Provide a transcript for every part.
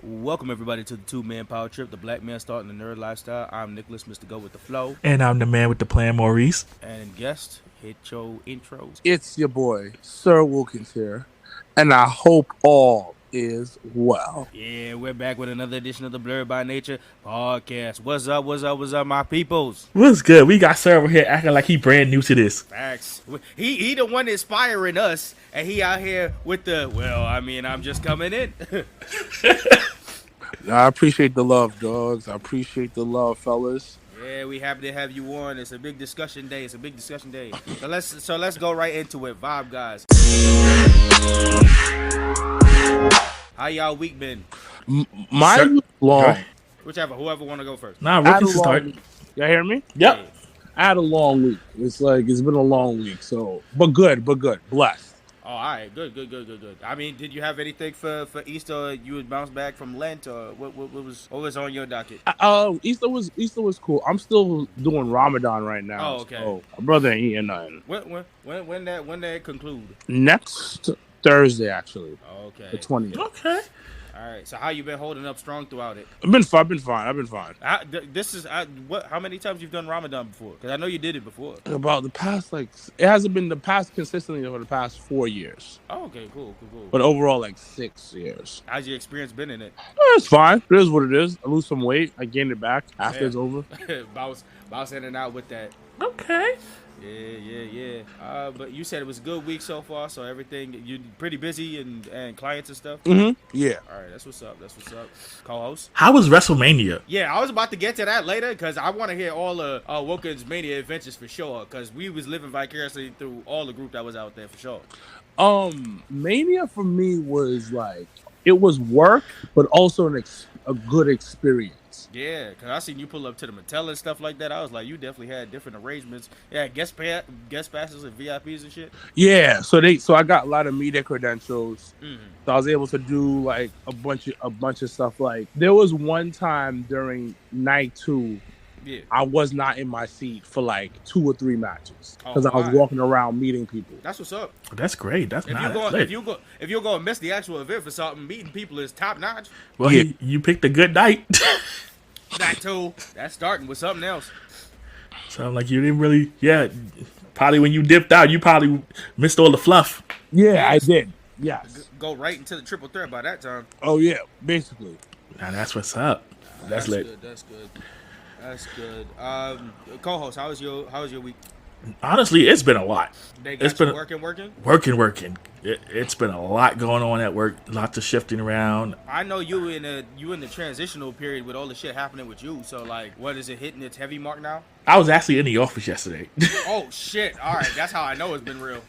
Welcome everybody to the two-man power trip, the black man starting the nerd lifestyle. I'm Nicholas, Mr. Go with the Flow. And I'm the man with the plan, Maurice. And guest, hit your intros. It's your boy, Sir Wilkins here, and I hope all is well. Yeah, we're back with another edition of the Blerd By Nature Podcast. What's up, my peoples? What's good? We got Sir over here acting like he brand new to this. Facts. He the one inspiring us, and he out here with the, I'm just coming in. I appreciate the love, dogs. I appreciate the love, fellas. Yeah, we happy to have you on. It's a big discussion day. So let's go right into it. Vibe, guys. How y'all week been? Mine was long. Whoever want to go first. Nah, Wilkins to start. Y'all hear me? Yep. Hey. I had a long week. It's been a long week. So, but good. Blessed. Oh, all right, good. I mean, did you have anything for Easter? You would bounce back from Lent, or what was on your docket? Easter was cool. I'm still doing Ramadan right now. Oh, okay. So my brother ain't eating nothing. When that conclude? Next Thursday, actually. Okay. The 20th. Okay. All right. So how you been holding up strong throughout it? I've been fine. How many times you've done Ramadan before? Because I know you did it before. About the past, it hasn't been the past consistently over the past 4 years. Oh, okay, cool. But overall, 6 years. How's your experience been in it? It's fine. It is what it is. I lose some weight. I gain it back after it's over. bounce in and out with that. Okay. Yeah. But you said it was a good week so far, so everything, you pretty busy and clients and stuff? Mm-hmm. Yeah. All right, that's what's up. Co-host? How was WrestleMania? Yeah, I was about to get to that later because I want to hear all of Wilkins' Mania adventures for sure, because we was living vicariously through all the group that was out there for sure. Mania for me was it was work, but also a good experience. Yeah, because I seen you pull up to the Mattel and stuff like that. I was like, you definitely had different arrangements. Yeah, guest passes and VIPs and shit. Yeah, so I got a lot of media credentials. Mm-hmm. So I was able to do a bunch of stuff. There was one time during night 2, yeah, I was not in my seat for 2 or 3 matches because Oh, I was walking around meeting people. That's what's up. That's great. That's nice. If you're going to miss the actual event for something, meeting people is top notch. Well, Yeah. you picked a good night. That too. That's starting with something else. Sound like you didn't really. Yeah. Probably when you dipped out, you probably missed all the fluff. Yeah, I did. Yes. Go right into the triple threat by that time. Oh yeah, basically. Now that's what's up. That's lit. Good. That's good. Co-host, how was your week? Honestly, it's been a lot. They got It's been you working? Working. It's been a lot going on at work. Lots of shifting around. I know you in the transitional period with all the shit happening with you. So what is it hitting its heavy mark now? I was actually in the office yesterday. Oh shit! All right, that's how I know it's been real.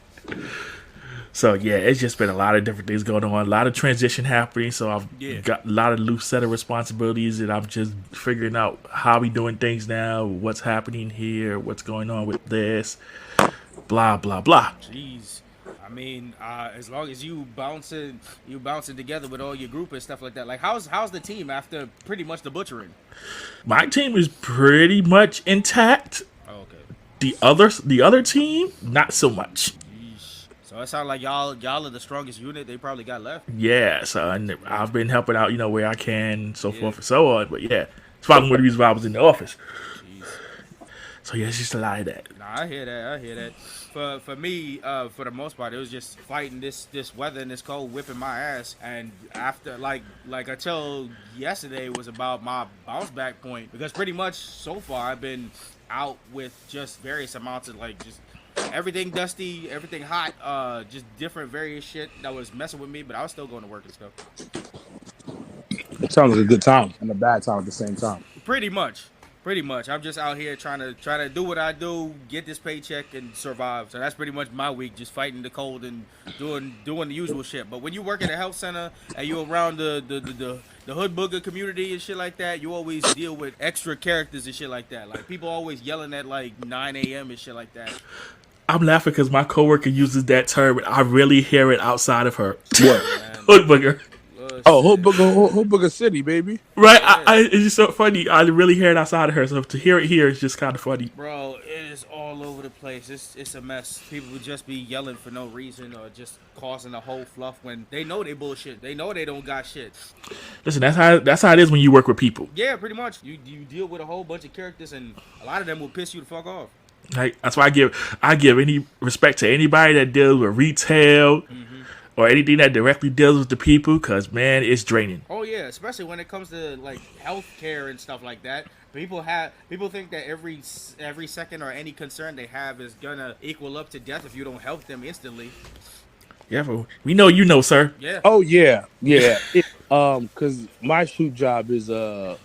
So yeah, it's just been a lot of different things going on, a lot of transition happening. So I've got a lot of loose set of responsibilities, and I'm just figuring out how we doing things now, what's happening here, what's going on with this, blah blah blah. Jeez, I mean, as long as you bouncing together with all your group and stuff like that. How's the team after pretty much the butchering? My team is pretty much intact. Oh, okay. The other team, not so much. So it sounds like y'all are the strongest unit they probably got left. Yeah, so I've been helping out, where I can, so forth and so on. But yeah, it's probably one of the reasons why I was in the office. Jeez. So yeah, it's just a lot of that. Nah, I hear that. For me, for the most part, it was just fighting this weather and this cold whipping my ass. And after until yesterday was about my bounce back point, because pretty much so far I've been out with just various amounts of just everything dusty, everything hot, just different various shit that was messing with me, but I was still going to work and stuff. It sounds like a good time and a bad time at the same time. Pretty much. I'm just out here trying to do what I do, get this paycheck, and survive. So that's pretty much my week, just fighting the cold and doing the usual shit. But when you work at a health center and you're around the hood booger community and shit like that, you always deal with extra characters and shit like that. People always yelling at 9 a.m. and shit like that. I'm laughing because my coworker uses that term, and I really hear it outside of her. What? Hood booger. Oh, Hoboken City, baby. Right? It's just so funny. I really hear it outside of her, so to hear it here is just kind of funny. Bro, it is all over the place. It's a mess. People would just be yelling for no reason or just causing a whole fluff when they know they bullshit. They know they don't got shit. Listen, that's how it is when you work with people. Yeah, pretty much. You deal with a whole bunch of characters, and a lot of them will piss you the fuck off. Like, that's why I give any respect to anybody that deals with retail or anything that directly deals with the people, because man, it's draining. Oh yeah, especially when it comes to like healthcare and stuff like that. People think that every second or any concern they have is gonna equal up to death if you don't help them instantly. Yeah, but we know you know, sir. Yeah. Oh yeah. Because my shoot job is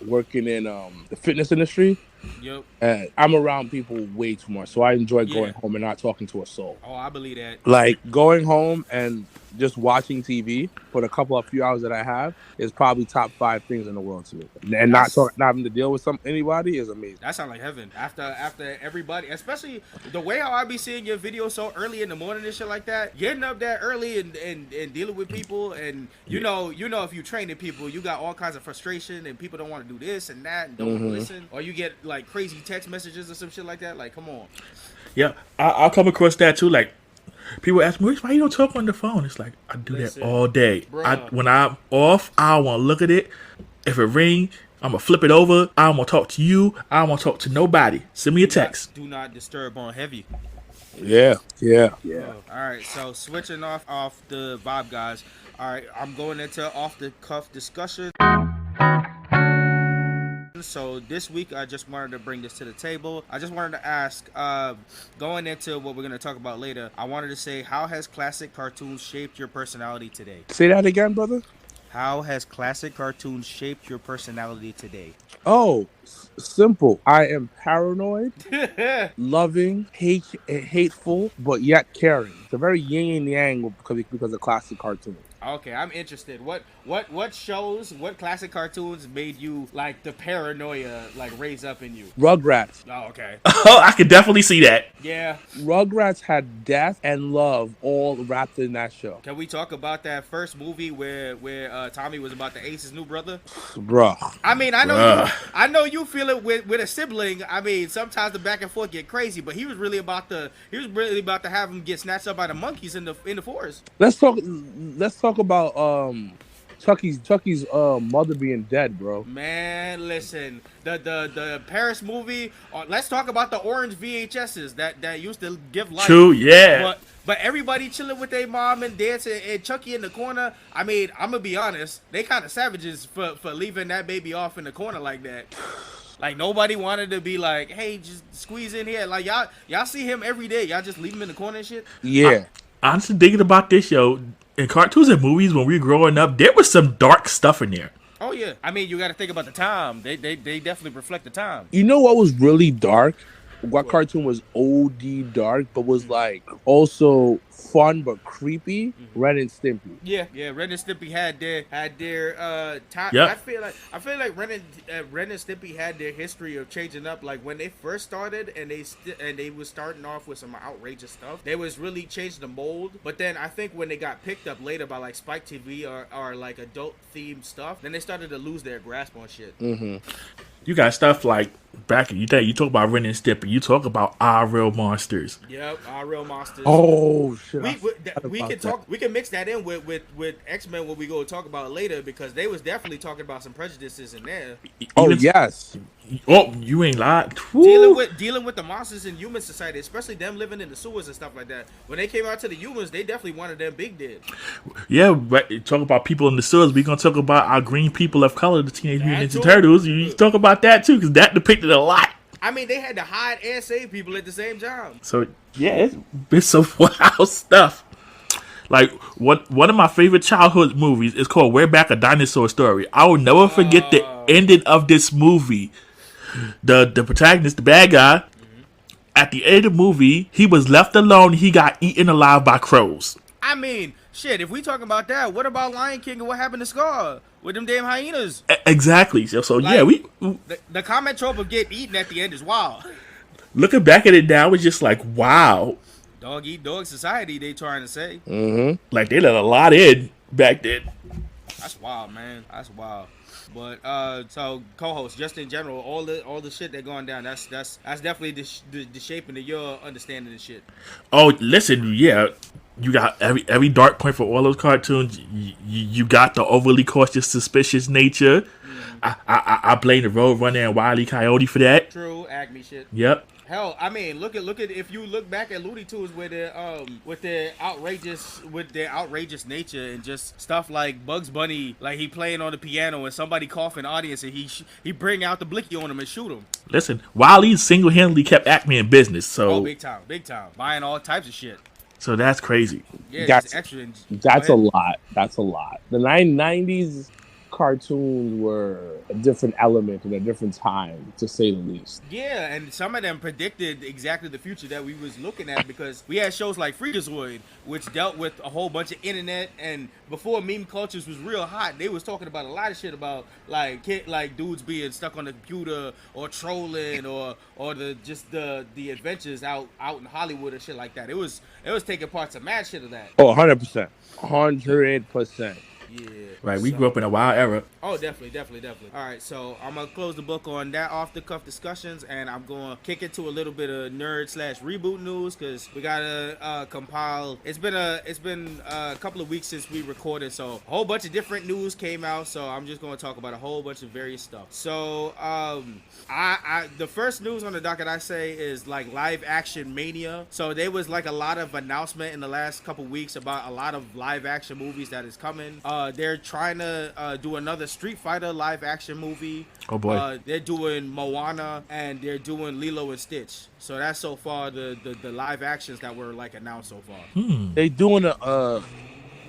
working in the fitness industry. Yep. And I'm around people way too much, so I enjoy going home and not talking to a soul. Oh, I believe that. Like going home and just watching TV for the few hours that I have is probably top 5 things in the world to me. And not having to deal with anybody is amazing. That sounds like heaven. After everybody, especially the way how I be seeing your videos so early in the morning and shit like that, getting up that early and dealing with people, and you know if you training people, you got all kinds of frustration and people don't want to do this and that and don't listen, or you get like crazy text messages or some shit like that. Like, come on. Yeah, I'll come across that too. Like, people ask me, why you don't talk on the phone? It's like, I do that all day. When I'm off, I want to look at it. If it ring, I'm going to flip it over. I don't want to talk to you. I don't want to talk to nobody. Send me a text. Do not disturb on heavy. Yeah. All right, so switching off the vibe, guys. All right, I'm going into off-the-cuff discussion. So this week, I just wanted to bring this to the table. I just wanted to ask, going into what we're going to talk about later, I wanted to say, how has classic cartoons shaped your personality today? Say that again, brother. How has classic cartoons shaped your personality today? Oh, simple. I am paranoid, loving, hateful, but yet caring. It's a very yin and yang because of classic cartoons. Okay, I'm interested. What classic cartoons made you like the paranoia like raise up in you? Rugrats. Oh, okay. Oh, I could definitely see that. Yeah. Rugrats had death and love all wrapped in that show. Can we talk about that first movie where Tommy was about to ace his new brother? Bruh. I mean, I know you feel it with a sibling. I mean, sometimes the back and forth get crazy, but he was really about to have him get snatched up by the monkeys in the forest. Let's talk about Chucky's mother being dead, bro. Man, listen, the Paris movie. Let's talk about the orange VHSs that used to give life. True, yeah. But everybody chilling with their mom and dancing, and Chucky in the corner. I mean, I'm gonna be honest, they kind of savages for leaving that baby off in the corner like that. Like, nobody wanted to be like, hey, just squeeze in here. Like, y'all see him every day. Y'all just leave him in the corner and shit. Yeah. Honestly, thinking about this, yo, in cartoons and movies when we were growing up, there was some dark stuff in there. Oh yeah, I mean, you got to think about the time. They definitely reflect the time. You know what was really dark? What cartoon was OD dark, but was like also fun but creepy? Ren and Stimpy. Yeah, Ren and Stimpy had their time. Yep. I feel like Ren and Stimpy had their history of changing up. Like when they first started, and they was starting off with some outrageous stuff. They was really changing the mold. But then I think when they got picked up later by like Spike TV or like adult themed stuff, then they started to lose their grasp on shit. You got stuff like back in you talk about Ren and Stimpy, you talk about Our Real Monsters. Yep, Our Real Monsters. Oh shit! We can mix that in with X-Men when we go talk about it later, because they was definitely talking about some prejudices in there. Oh yes. Oh, you ain't lied. Dealing with the monsters in human society, especially them living in the sewers and stuff like that. When they came out to the humans, they definitely wanted them big dead. Yeah, but talk about people in the sewers. We're gonna talk about our green people of color, the Teenage Mutant Ninja Turtles. You talk about that too, because that depicted a lot. I mean, they had to hide and save people at the same time. So yeah, it's some wild stuff. Like one of my favorite childhood movies is called "We're Back, a Dinosaur Story." I will never forget the ending of this movie. The protagonist, the bad guy, at the end of the movie, he was left alone. He got eaten alive by crows. I mean, shit, if we talking about that, what about Lion King and what happened to Scar with them damn hyenas? Exactly. So like, yeah, the comment trope of getting eaten at the end is wild. Looking back at it now, it's just like, wow. Dog eat dog society, they trying to say. Like, they let a lot in back then. That's wild, man. That's wild. But so co-host, just in general, all the shit that going down, that's definitely the shaping of your understanding of shit. Oh, listen, yeah. You got every dark point for all those cartoons. You got the overly cautious, suspicious nature. I blame the Roadrunner and Wile E. Coyote for that. True, Acme shit. Yep. Hell, I mean, look at if you look back at Looney Tunes with their outrageous nature and just stuff like Bugs Bunny, like he playing on the piano and somebody cough in the audience and he bring out the blicky on him and shoot him. Listen, Wile E. single-handedly kept Acme in business. So big time, buying all types of shit. So that's crazy. Yeah, that's extra. That's a lot. That's a lot. The 90s cartoons were a different element and a different time, to say the least. Yeah, and some of them predicted exactly the future that we was looking at, because we had shows like Freakazoid, which dealt with a whole bunch of internet, and before meme cultures was real hot, they was talking about a lot of shit about like dudes being stuck on the computer or trolling or the adventures out in Hollywood and shit like that. It was taking parts of mad shit of that. Oh, 100%. 100%. Yeah. Right, we grew up in a wild era. Oh, definitely. All right, so I'm gonna close the book on that off the cuff discussions, and I'm gonna kick it to a little bit of nerd/reboot news, because we gotta compile. It's been a couple of weeks since we recorded, so a whole bunch of different news came out. So I'm just gonna talk about a whole bunch of various stuff. So the first news on the docket I say is like live action mania. So there was like a lot of announcement in the last couple weeks about a lot of live action movies that is coming. They're trying to do another Street Fighter live action movie. Oh boy. They're doing Moana and they're doing Lilo and Stitch. So that's so far the live actions that were like announced so far. They doing a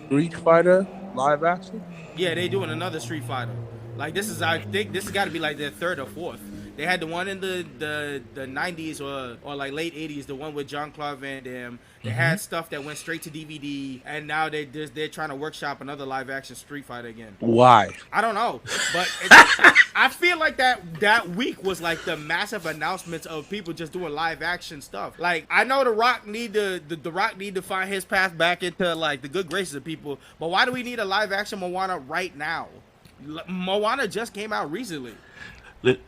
Street Fighter live action? Yeah, they doing another Street Fighter. Like I think this has got to be like their third or fourth. They had the one in the 90s or like late 80s, the one with Jean-Claude Van Damme. They had stuff that went straight to DVD, and now they're trying to workshop another live action Street Fighter again. Why? I don't know, but I feel like that week was like the massive announcements of people just doing live action stuff. Like, I know The Rock need to find his path back into like the good graces of people, but why do we need a live action Moana right now? Moana just came out recently.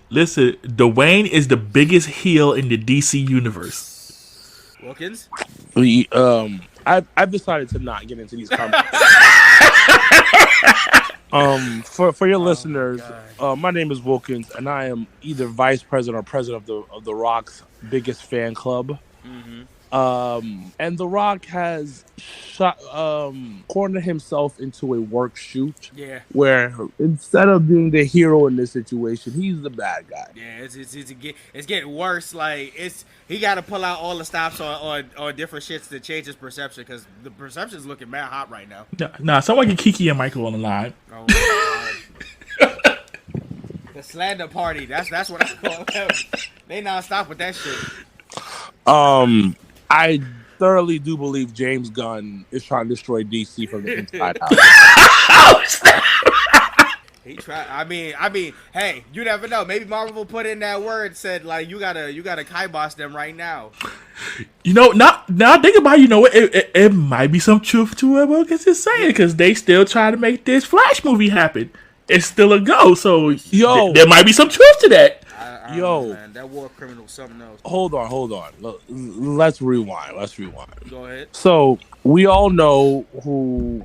Listen, Dwayne is the biggest heel in the DC universe. Wilkins? I've decided to not get into these conversations. For your listeners, my name is Wilkins, and I am either vice president or president of the Rock's biggest fan club. Mm-hmm. And The Rock has cornered himself into a work shoot. Yeah. Where instead of being the hero in this situation, he's the bad guy. Yeah, it's getting worse. Like he got to pull out all the stops on different shits to change his perception, because the perception's looking mad hot right now. Nah, someone get Kiki and Michael on the line. Oh my God. The slander party. That's what I call them. They non-stop with that shit. I thoroughly do believe James Gunn is trying to destroy DC from the inside out. He tried. I mean, hey, you never know. Maybe Marvel put in that word, said like you gotta kibosh them right now. You know, now think about it, you know what? It might be some truth to what Wilkins is saying, because they still try to make this Flash movie happen. It's still a go, so there might be some truth to that. I know, man, that war criminal something else. Hold on. Let's rewind. Go ahead. So we all know who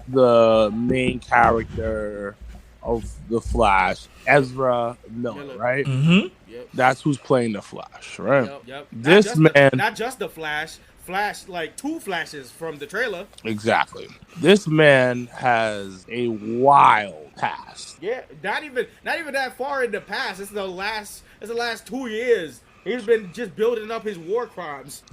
the main character of the Flash, Ezra Miller, right? Mm-hmm. Yep. That's who's playing the Flash, right? Yep. Not just the Flash, like two Flashes from the trailer. Exactly. This man has a wild past. Yeah, not even that far in the past. It's the last 2 years. He's been just building up his war crimes.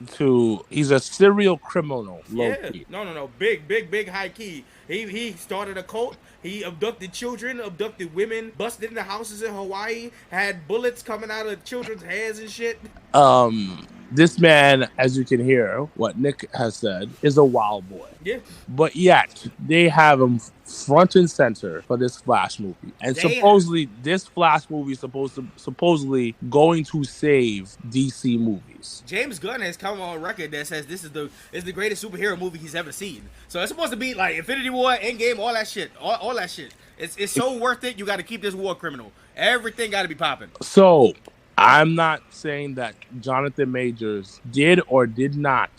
He's a serial criminal. Low-key. No. Big high key. He started a cult. He abducted children, abducted women, busted into houses in Hawaii, had bullets coming out of children's heads and shit. This man, as you can hear, what Nick has said, is a wild boy. Yeah. But yet, they have him front and center for this Flash movie. And supposedly, this Flash movie is supposedly going to save DC movies. James Gunn has come on record that says this is the greatest superhero movie he's ever seen. So it's supposed to be like Infinity War, Endgame, all that shit. All that shit. It's so worth it. You got to keep this war criminal. Everything got to be popping. So, I'm not saying that Jonathan Majors did or did not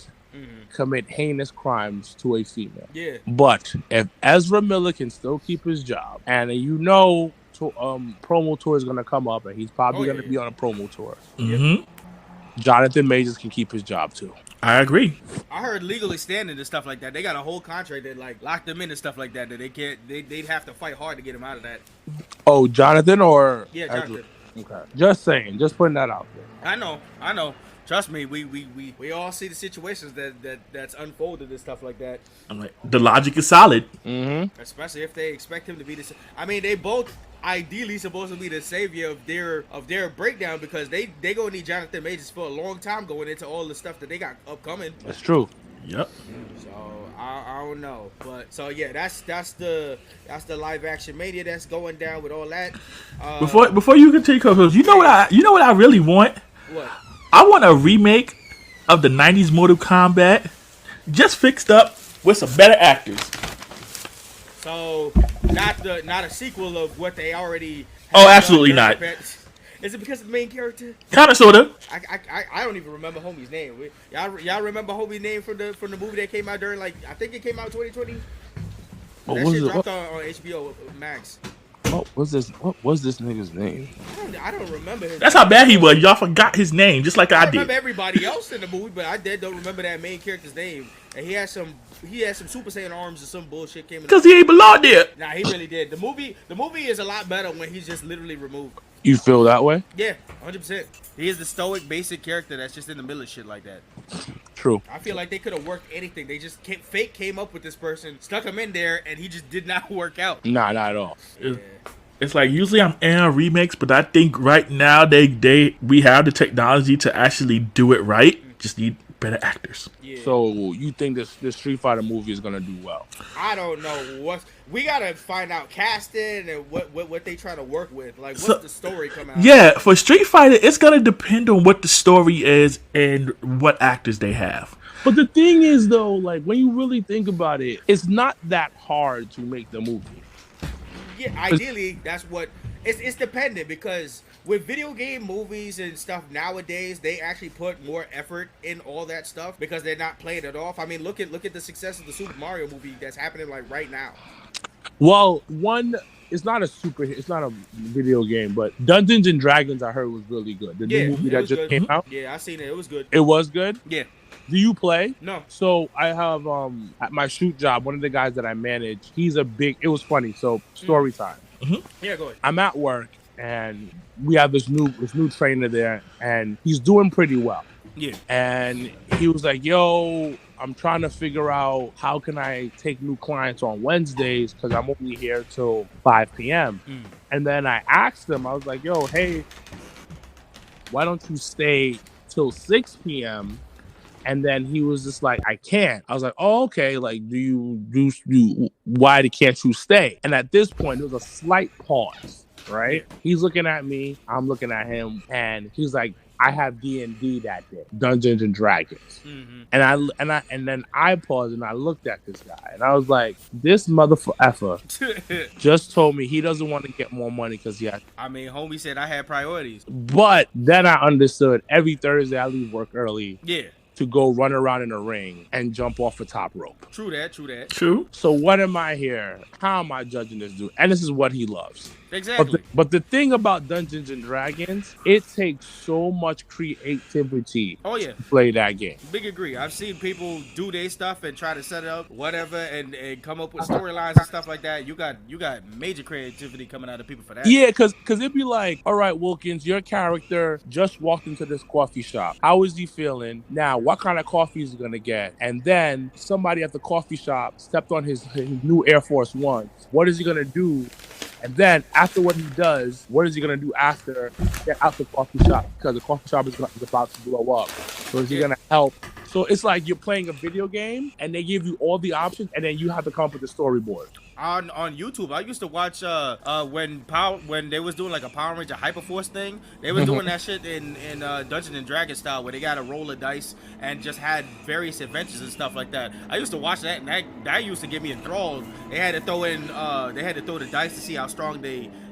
commit heinous crimes to a female. Yeah. But if Ezra Miller can still keep his job, and promo tour is going to come up, and he's probably going to be on a promo tour, Jonathan Majors can keep his job too. I agree. I heard legally standing and stuff like that. They got a whole contract that like locked them in and stuff like that. That they can't. They'd have to fight hard to get him out of that. Oh, Jonathan or Jonathan. Okay. Just saying. Just putting that out there. I know. Trust me, we all see the situations that's unfolded and stuff like that. I'm like, the logic is solid. Mm-hmm. Especially if they expect him to be the. I mean, they both ideally supposed to be the savior of their breakdown, because they gonna need Jonathan Majors for a long time going into all the stuff that they got upcoming. That's true. Yep. So I don't know, but so yeah, that's the live action mania that's going down with all that. Before you continue, you know what I really want? What? I want a remake of the 90s Mortal Kombat, just fixed up with some better actors. So not a sequel of what they already. Oh, absolutely not. Is it because of the main character? Kinda, sorta. I don't even remember homie's name. Y'all remember homie's name from the movie that came out during, like, I think it came out 2020. That shit dropped on HBO Max. What was this nigga's name? I don't remember his That's name. how bad he was. Y'all forgot his name, just like I did. I remember everybody else in the movie, but I don't remember that main character's name. And he had some Super Saiyan arms or some bullshit came in. Because he ain't belong there. Nah, he really did. The movie is a lot better when he's just literally removed. You feel that way? Yeah, 100%. He is the stoic, basic character that's just in the middle of shit like that. True. I feel like they could have worked anything. They just came up with this person, stuck him in there, and he just did not work out. Nah, not at all. Yeah. It's like, usually I'm in remakes, but I think right now we have the technology to actually do it right. Just need better actors. Yeah. So you think this Street Fighter movie is gonna do well? I don't know. We gotta find out casting and what they try to work with. Like, what's the story coming out? Yeah, for Street Fighter, it's gonna depend on what the story is and what actors they have. But the thing is, though, like, when you really think about it, it's not that hard to make the movie. Yeah, ideally, that's what it's dependent, because with video game movies and stuff nowadays, they actually put more effort in all that stuff because they're not playing it off. I mean, look at the success of the Super Mario movie that's happening like right now. Well, it's not a video game, but Dungeons and Dragons, I heard, was really good. The new movie that just came out. Yeah, I seen it. It was good. It was good? Yeah. Do you play? No. So I have at my shoot job, one of the guys that I manage, it was funny. So story time. Mm-hmm. Yeah, go ahead. I'm at work and we have this new trainer there, and he's doing pretty well. Yeah. And he was like, yo, I'm trying to figure out how can I take new clients on Wednesdays because I'm only here till 5 p.m. And then I asked him, I was like, yo, hey, why don't you stay till 6 p.m.? And then he was just like, I can't. I was like, oh, okay. Like, why can't you stay? And at this point, there was a slight pause, right? He's looking at me, I'm looking at him, and he's like, I have D&D that day, Dungeons and Dragons. Mm-hmm. And then I paused and I looked at this guy and I was like, this motherfucker just told me he doesn't want to get more money because he has. I mean, homie said I had priorities. But then I understood every Thursday I leave work early. Yeah. To go run around in a ring and jump off a top rope. True that. True. So what am I here? How am I judging this dude? And this is what he loves. Exactly. But the thing about Dungeons and Dragons, it takes so much creativity to play that game. Big agree. I've seen people do their stuff and try to set it up, whatever, and come up with storylines and stuff like that. You got major creativity coming out of people for that. Yeah, because it'd be like, all right, Wilkins, your character just walked into this coffee shop. How is he feeling? Now, what kind of coffee is he going to get? And then somebody at the coffee shop stepped on his new Air Force Ones. What is he going to do? And then after what he does, what is he gonna do after get out the coffee shop? Because the coffee shop is about to blow up. So is he gonna help? So it's like you're playing a video game, and they give you all the options, and then you have to come up with the storyboard. On YouTube, I used to watch when they was doing like a Power Ranger Hyperforce thing. They was doing that shit in Dungeons and Dragons style, where they got to roll a dice and just had various adventures and stuff like that. I used to watch that, and that used to get me enthralled. They had to throw the dice to see how strong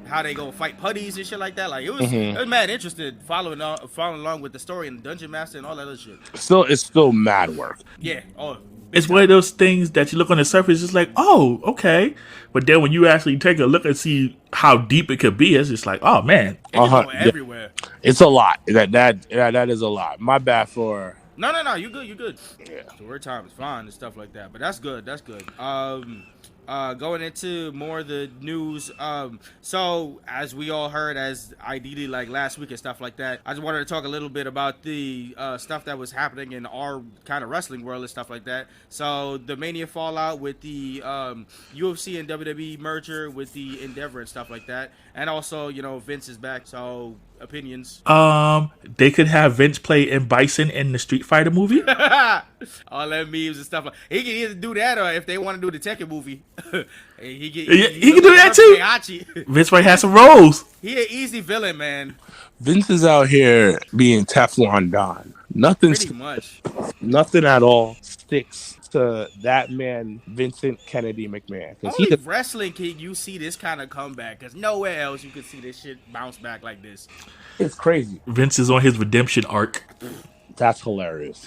how they go fight putties and shit like that. Like it was mad interested following along with the story and the Dungeon Master and all that other shit. It's still mad work. Yeah. Oh. It's one of those things that you look on the surface, it's like, oh, okay. But then when you actually take a look and see how deep it could be, it's just like, oh man, everywhere. It's a lot. That is a lot. My bad for. No, you good. Yeah. So word time is fine and stuff like that, but that's good. Going into more of the news. So as we all heard, as ideally like last week and stuff like that, I just wanted to talk a little bit about the stuff that was happening in our kind of wrestling world and stuff like that. So the Mania fallout with the UFC and WWE merger with the Endeavor and stuff like that, and also Vince is back. So opinions. They could have Vince play in Bison in the Street Fighter movie. All that memes and stuff. He can either do that, or if they want to do the Tekken movie, he can do that too. Vince might have some roles. He an easy villain, man. Vince is out here being Teflon Don. Pretty much. Nothing at all sticks to that man, Vincent Kennedy McMahon. Only wrestling can you see this kind of comeback, because nowhere else you can see this shit bounce back like this. It's crazy. Vince is on his redemption arc. That's hilarious.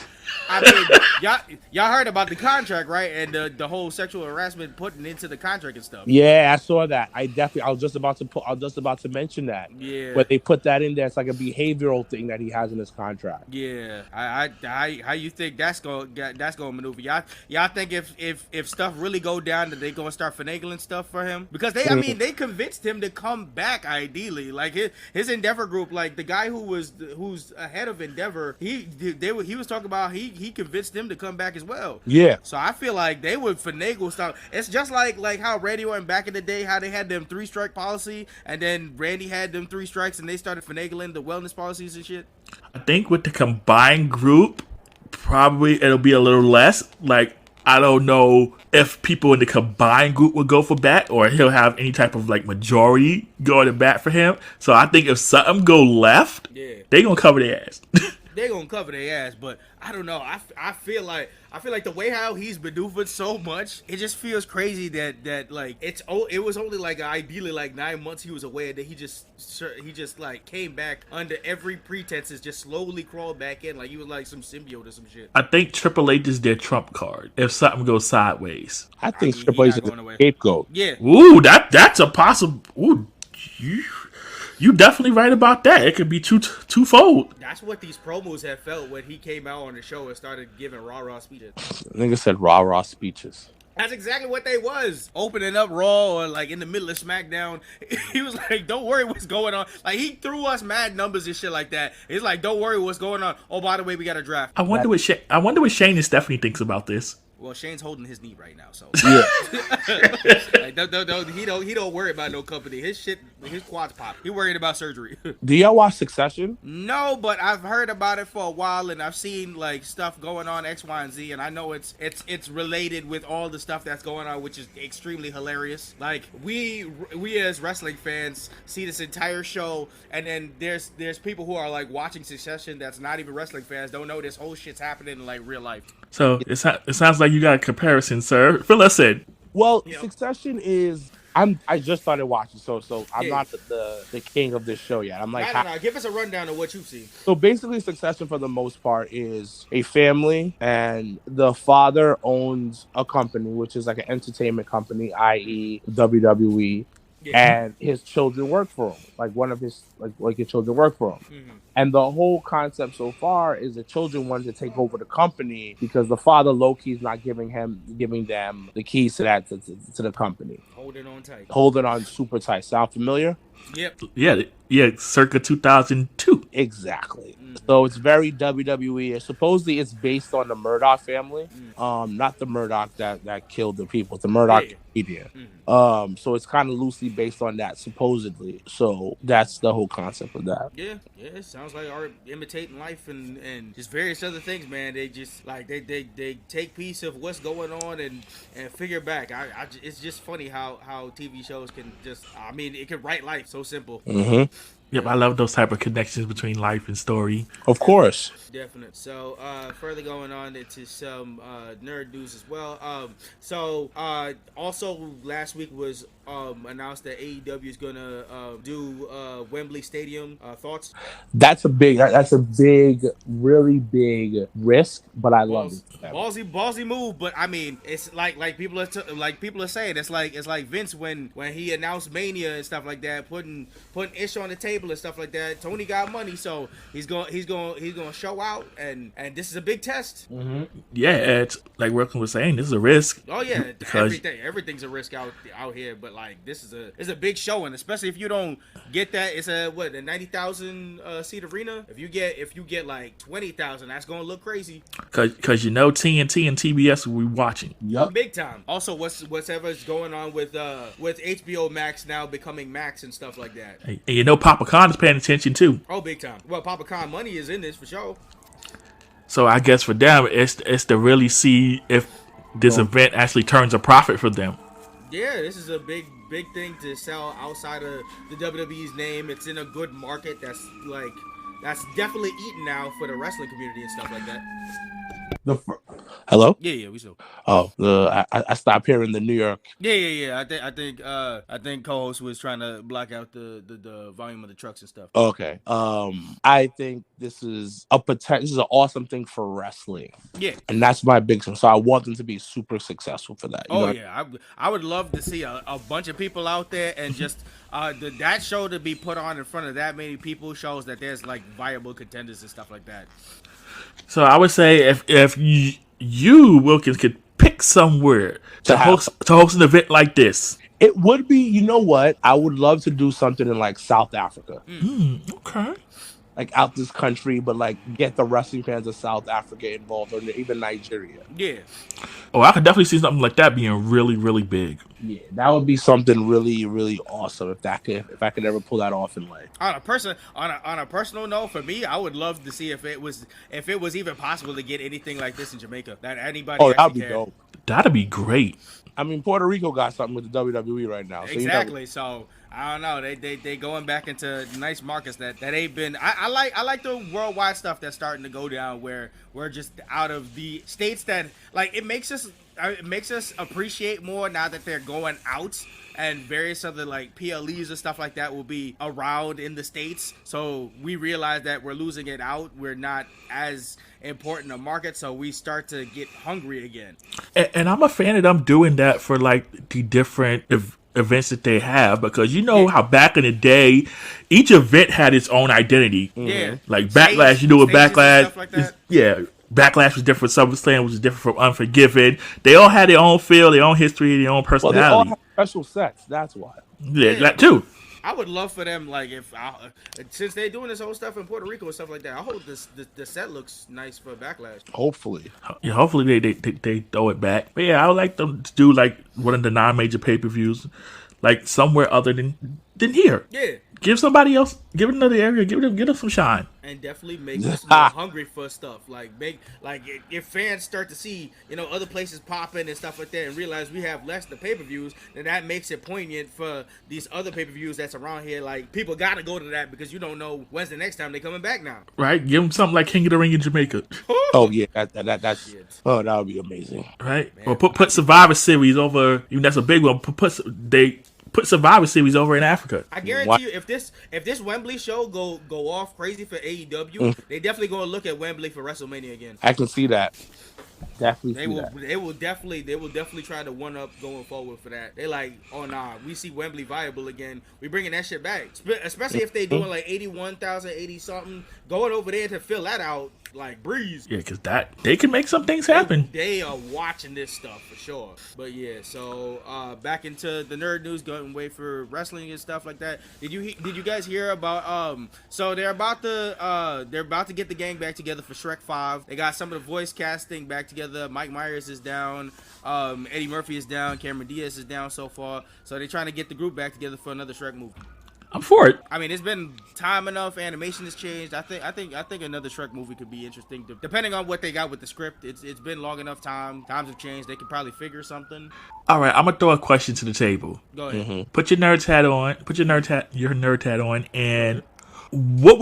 I mean, y'all heard about the contract, right? And the whole sexual harassment putting into the contract and stuff. Yeah, I saw that. I was just about to mention that. Yeah. But they put that in there. It's like a behavioral thing that he has in his contract. Yeah. How you think that's gonna maneuver? Y'all think if stuff really go down, that they gonna start finagling stuff for him? Because they convinced him to come back ideally. Like his Endeavor group, like the guy who's ahead of Endeavor, he was talking about he convinced them to come back as well. Yeah. So I feel like they would finagle stuff. It's just like how Randy Orton back in the day, how they had them 3-strike policy, and then Randy had them 3 strikes, and they started finagling the wellness policies and shit. I think with the combined group, probably it'll be a little less. Like, I don't know if people in the combined group will go for bat, or he'll have any type of like majority going to bat for him. So I think if something go left, they gonna cover their ass. They're gonna cover their ass, but I don't know. I feel like the way how he's maneuvered so much, it just feels crazy that like it was only like ideally like 9 months he was away, and then he just like came back under every pretense, just slowly crawled back in like he was like some symbiote or some shit. I think Triple H is their trump card if something goes sideways. I think Triple H is a scapegoat. Yeah. Ooh, that's a possible. Ooh, you definitely right about that. It could be twofold. That's what these promos have felt when he came out on the show and started giving rah-rah speeches. Nigga said rah-rah speeches. That's exactly what they was. Opening up Raw or like in the middle of SmackDown. He was like, don't worry what's going on. Like he threw us mad numbers and shit like that. It's like, don't worry what's going on. Oh, by the way, we got a draft. I wonder what Shane and Stephanie thinks about this. Well, Shane's holding his knee right now, so yeah. Like, he don't worry about no company. His quads pop. He worried about surgery. Do y'all watch Succession? No, but I've heard about it for a while, and I've seen like stuff going on X, Y, and Z, and I know it's related with all the stuff that's going on, which is extremely hilarious. Like we as wrestling fans see this entire show, and then there's people who are like watching Succession that's not even wrestling fans, don't know this whole shit's happening in like real life. So it sounds like you got a comparison, sir. Fill us in. Well, Succession is. I just started watching, so I'm not the king of this show yet. I'm like, no. Give us a rundown of what you've seen. So basically, Succession for the most part is a family, and the father owns a company, which is like an entertainment company, i.e. WWE. Yeah. And his children work for him. Like one of his his children work for him. Mm-hmm. And the whole concept so far is the children wanted to take over the company because the father low-key is not giving them the keys to the company. Holding on tight. Holding on super tight. Sound familiar? Yep. Yeah, circa 2002. Exactly. So it's very WWE. Supposedly it's based on the Murdoch family. Not the Murdoch that killed the people, the Murdoch Yeah. comedian. So it's kind of loosely based on that, supposedly. So that's the whole concept of that. Yeah, it sounds like art imitating life and just various other things, man. They just like they take piece of what's going on and figure back. It's just funny how TV shows can just, I mean, it can write life so simple. Yep, I love those type of connections between life and story. Of course. Definite. So, further going on into some nerd news as well. Also last week was announced that AEW is gonna do Wembley Stadium. Thoughts? That's a big, really big risk, but I love it. Ballsy move, but I mean, it's like people are saying it's like Vince when he announced Mania and stuff like that, putting Ish on the table and stuff like that. Tony got money, so he's going to show out, and this is a big test. Yeah, it's like Wilkins was saying, this is a risk. Oh yeah, everything's a risk out here, but like this is a big showing, especially if you don't get that. It's a 90,000 seat arena. If you get like 20,000, that's gonna look crazy. Cause TNT and TBS will be watching. Yep. Big time. Also, whatever's going on with HBO Max now becoming Max and stuff like that. And you know Papa Khan is paying attention too. Oh, big time. Well, Papa Khan money is in this for sure. So I guess for them, it's to really see if this event actually turns a profit for them. Yeah, this is a big thing to sell outside of the WWE's name. It's in a good market that's definitely eating now for the wrestling community and stuff like that. Hello? Yeah, we still. Oh, I stopped hearing the New York. Yeah. I think co-host was trying to block out the volume of the trucks and stuff. Okay. I think this is this is an awesome thing for wrestling. Yeah. And that's my big thing. So I want them to be super successful for that. I would love to see a bunch of people out there and just that show to be put on in front of that many people shows that there's like viable contenders and stuff like that. So I would say if you Wilkins could pick somewhere to host an event like this, it would be, you know what? I would love to do something in like South Africa. Okay. Like out this country, but like get the wrestling fans of South Africa involved, or even Nigeria. Yeah. Oh, I could definitely see something like that being really, really big. Yeah, that would be something really, really awesome if I could ever pull that off in life. On a personal note, for me, I would love to see if it was even possible to get anything like this in Jamaica. That anybody. Oh, that'd be dope. That'd be great. I mean, Puerto Rico got something with the WWE right now. So exactly. So I don't know. They going back into nice markets that ain't been. I like the worldwide stuff that's starting to go down where we're just out of the states that like it makes us appreciate more now that they're going out. And various other like PLEs and stuff like that will be around in the States. So we realize that we're losing it out. We're not as important a market. So we start to get hungry again. And I'm a fan of them doing that for like the different events that they have. Because you know how back in the day, each event had its own identity. Yeah. Like Backlash, you know what Backlash is? Yeah. Backlash was different from SummerSlam, which was different from Unforgiven. They all had their own feel, their own history, their own personality. Well, they all have special sets. That's why. Yeah, that too. I would love for them, like, since they're doing this whole stuff in Puerto Rico and stuff like that. I hope the set looks nice for Backlash. Hopefully. Yeah, hopefully they throw it back. But yeah, I would like them to do like one of the non-major pay-per-views, like somewhere other than here. Yeah. Give somebody else, give it another area, give them some shine. And definitely make us more hungry for stuff. If fans start to see, other places popping and stuff like that and realize we have less the pay-per-views, then that makes it poignant for these other pay-per-views that's around here. Like, people got to go to that because you don't know when's the next time they're coming back now. Right? Give them something like King of the Ring in Jamaica. Oh, yeah. That would be amazing. Right? Man. Or put Survivor Series over, even that's a big one, put Survivor Series over in Africa. I guarantee you, if this Wembley show go off crazy for AEW, they definitely gonna look at Wembley for WrestleMania again. I can see that. They will definitely try to one up going forward for that. They like, oh nah, we see Wembley viable again. We bringing that shit back, especially if they doing like 81,000, 80 something, going over there to fill that out. like breeze. Yeah, because they can make some things happen. They are watching this stuff for sure. But yeah, so back into the nerd news, going away for wrestling and stuff like that. Did you guys hear about so they're about to get the gang back together for Shrek 5. They got some of the voice casting back together. Mike Myers is down. Eddie Murphy is down. Cameron Diaz is down so far. So they're trying to get the group back together for another Shrek movie. I'm for it. I mean, it's been time enough. Animation has changed. I think another Shrek movie could be interesting, depending on what they got with the script. It's been long enough time. Times have changed. They could probably figure something. All right, I'm gonna throw a question to the table. Go ahead. Mm-hmm. Put your nerd hat on. Put your nerd hat on. And what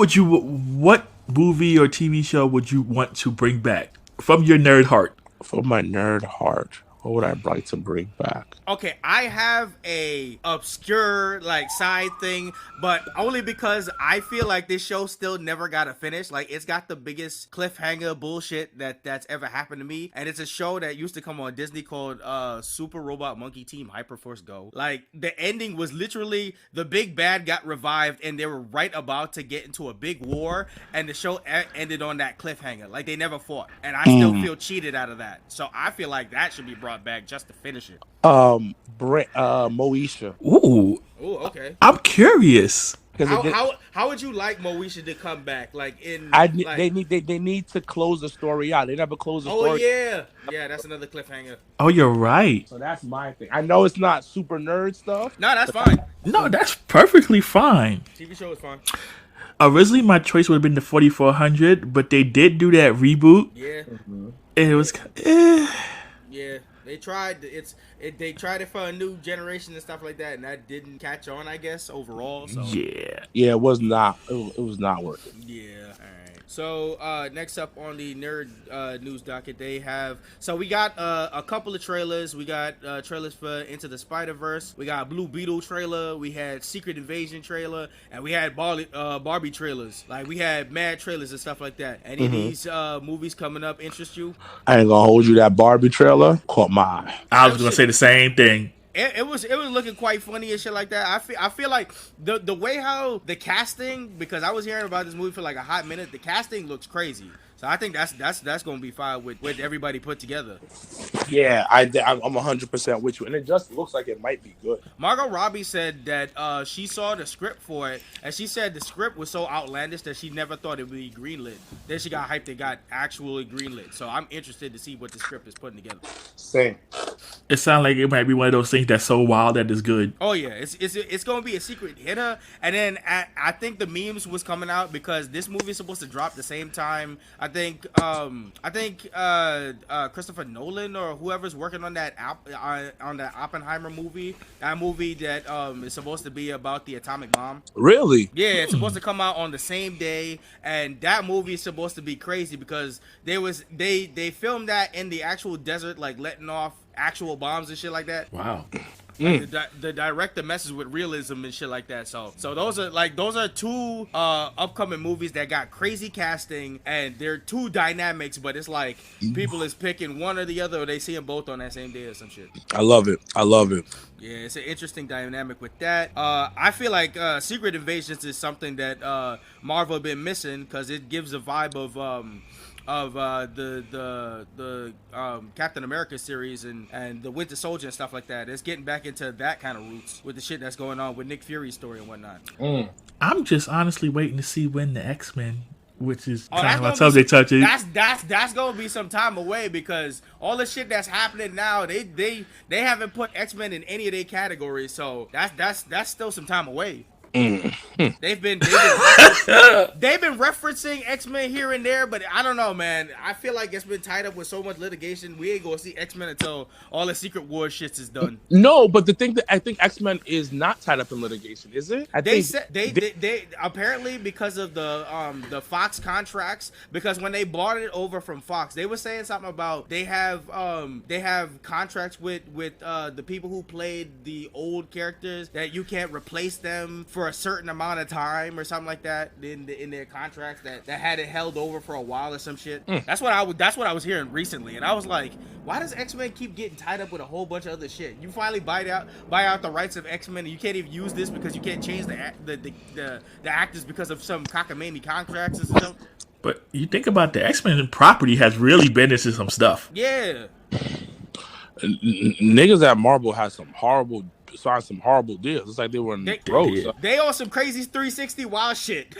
movie or TV show would you want to bring back from your nerd heart? From my nerd heart, what would I like to bring back? Okay, I have a obscure like side thing, but only because I feel like this show still never got a finish. Like, it's got the biggest cliffhanger bullshit that's ever happened to me, and it's a show that used to come on Disney called Super Robot Monkey Team Hyperforce Go. Like, the ending was literally the big bad got revived, and they were right about to get into a big war, and the show ended on that cliffhanger. Like, they never fought, and I still feel cheated out of that. So I feel like that should be brought back just to finish it. Moesha. Ooh, okay. I'm curious. How would you like Moesha to come back? Like, they need to close the story out. They never close the story. Oh yeah, that's another cliffhanger. Oh, you're right. So that's my thing. I know it's not super nerd stuff. No, that's fine. No, that's perfectly fine. TV show is fine. Originally, my choice would have been the 4400, but they did do that reboot. Yeah. And it was. Yeah. They tried it for a new generation and stuff like that, and that didn't catch on, I guess, overall. So Yeah, it was not. It was not working. Yeah. All right. So next up on the nerd news docket, they have. So we got a couple of trailers. We got trailers for Into the Spider-Verse. We got a Blue Beetle trailer. We had Secret Invasion trailer, and we had Barbie trailers. Like, we had mad trailers and stuff like that. Any of these movies coming up interest you? I ain't gonna hold you. That Barbie trailer caught my eye. I was gonna say the same thing. It was looking quite funny and shit like that. I feel like the way how the casting, because I was hearing about this movie for like a hot minute, the casting looks crazy. So I think that's gonna be fine with everybody put together. Yeah, I'm 100% with you, and it just looks like it might be good. Margot Robbie said that she saw the script for it, and she said the script was so outlandish that she never thought it would be greenlit. Then she got hyped; it got actually greenlit. So I'm interested to see what the script is putting together. Same. It sounds like it might be one of those things that's so wild that it's good. Oh yeah, it's gonna be a secret hitter, and then I think the memes was coming out because this movie is supposed to drop the same time. I think Christopher Nolan or whoever's working on that on that Oppenheimer movie, that movie that is supposed to be about the atomic bomb. Really? Yeah, it's supposed to come out on the same day, and that movie is supposed to be crazy because they filmed that in the actual desert, like letting off actual bombs and shit like that. Wow. Like the director messes with realism and shit like that. So those are two upcoming movies that got crazy casting, and they're two dynamics, but it's like people is picking one or the other, or they see them both on that same day or some shit. I love it. Yeah, it's an interesting dynamic with that. I feel like Secret Invasions is something that Marvel been missing because it gives a vibe of the Captain America series and the Winter Soldier and stuff like that. It's getting back into that kind of roots with the shit that's going on with Nick Fury's story and whatnot. I'm just honestly waiting to see when the X-Men, which is kind of my subject touches. That's gonna be some time away because all the shit that's happening now, they haven't put X-Men in any of their categories, so that's still some time away. They've been referencing X-Men here and there, but I don't know, man. I feel like it's been tied up with so much litigation. We ain't gonna see X-Men until all the Secret War shits is done. No, but the thing that I think X-Men is not tied up in litigation, is it? They apparently because of the Fox contracts, because when they bought it over from Fox, they were saying something about they have contracts with the people who played the old characters that you can't replace them for a certain amount of time or something like that in their contracts that had it held over for a while or some shit. That's what I was hearing recently, and I was like, why does X-Men keep getting tied up with a whole bunch of other shit? You finally buy out the rights of X-Men, and you can't even use this because you can't change the actors because of some cockamamie contracts or something. But you think about the X-Men property has really been into some stuff. Yeah. Niggas at Marvel had signed some horrible deals. It's like they were in the throat. So. They on some crazy 360 wild shit.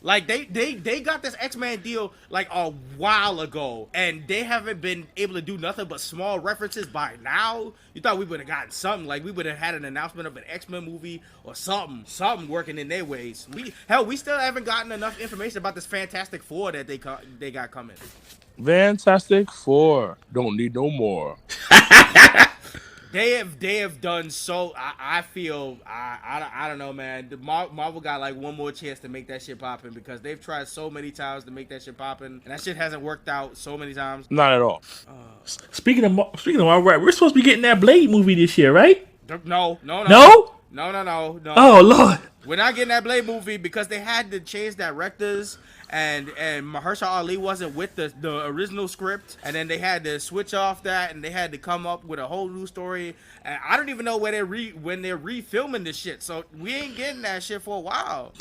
Like they got this X-Men deal like a while ago, and they haven't been able to do nothing but small references by now. You thought we would have gotten something, like we would have had an announcement of an X-Men movie or something working in their ways. We still haven't gotten enough information about this Fantastic Four that they got coming. Fantastic Four, don't need no more. They have done so. I feel I don't know, man. Marvel got like one more chance to make that shit poppin', because they've tried so many times to make that shit poppin', and that shit hasn't worked out so many times. Not at all. Speaking of Marvel, right? We're supposed to be getting that Blade movie this year, right? No. No. Oh Lord. We're not getting that Blade movie because they had to change directors, and Mahershala Ali wasn't with the original script, and then they had to switch off that, and they had to come up with a whole new story. And I don't even know when they're refilming this shit, so we ain't getting that shit for a while.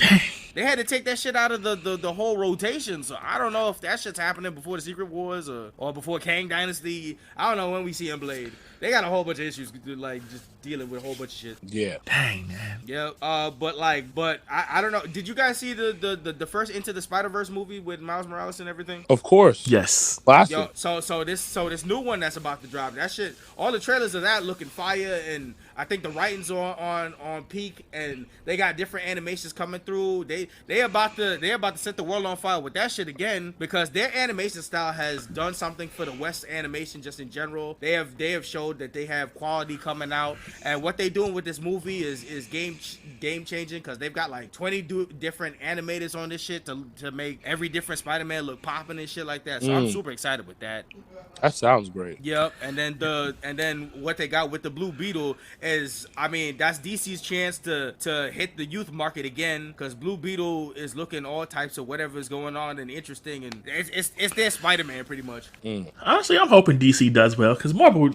They had to take that shit out of the whole rotation, so I don't know if that shit's happening before the Secret Wars or before Kang Dynasty. I don't know when we see in Blade. They got a whole bunch of issues, like just dealing with a whole bunch of shit. Yeah. Dang, man. Yeah. But I don't know. Did you guys see the first Into the Spider-Verse movie with Miles Morales and everything? Of course. Yes. Classic. Yo, so this new one that's about to drop, that shit, all the trailers of that looking fire, and I think the writing's on peak, and they got different animations coming through. They about to set the world on fire with that shit again, because their animation style has done something for the West animation just in general. They have showed that they have quality coming out, and what they doing with this movie is game changing, because they've got like 20 different animators on this shit to make every different Spider-Man look popping and shit like that. So I'm super excited with that. That sounds great. Yep. And then what they got with the Blue Beetle is, I mean, that's DC's chance to hit the youth market again, because Blue Beetle is looking all types of whatever's going on and interesting, and it's their Spider-Man pretty much. Honestly, I'm hoping DC does well, because Marvel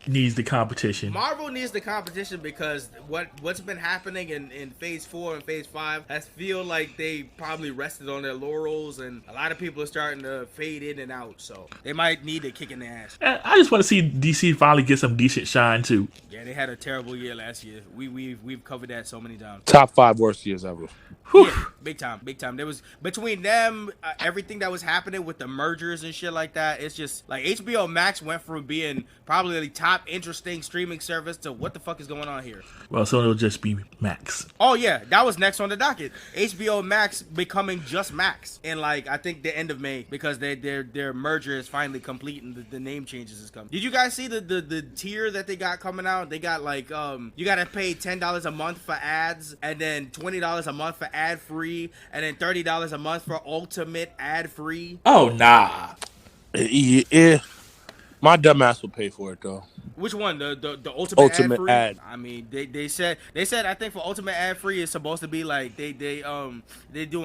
needs the competition. Marvel needs the competition, because what's been happening in Phase 4 and Phase 5, I feel like they probably rested on their laurels, and a lot of people are starting to fade in and out, so they might need to kick in the ass. I just want to see DC finally get some decent shine too. Yeah, they had a terrible year last year. We've covered that so many times. Top 5 worst years ever. Yeah, big time. There was, between them, everything that was happening with the mergers and shit like that, it's just like HBO Max went from being probably the top interesting streaming service to what the fuck is going on here. Well, so it'll just be Max. Oh yeah, that was next on the docket. HBO Max becoming just Max in, like, I think the end of May, because their merger is finally complete and the name changes is coming. Did you guys see the tier that they got coming out? They got like you gotta pay $10 a month for ads, and then $20 a month for ad free, and then $30 a month for ultimate ad free. Oh nah. Yeah. My dumbass will pay for it though. Which one? The ultimate ad free? Ad. I mean, they said I think for ultimate ad free it's supposed to be like they're doing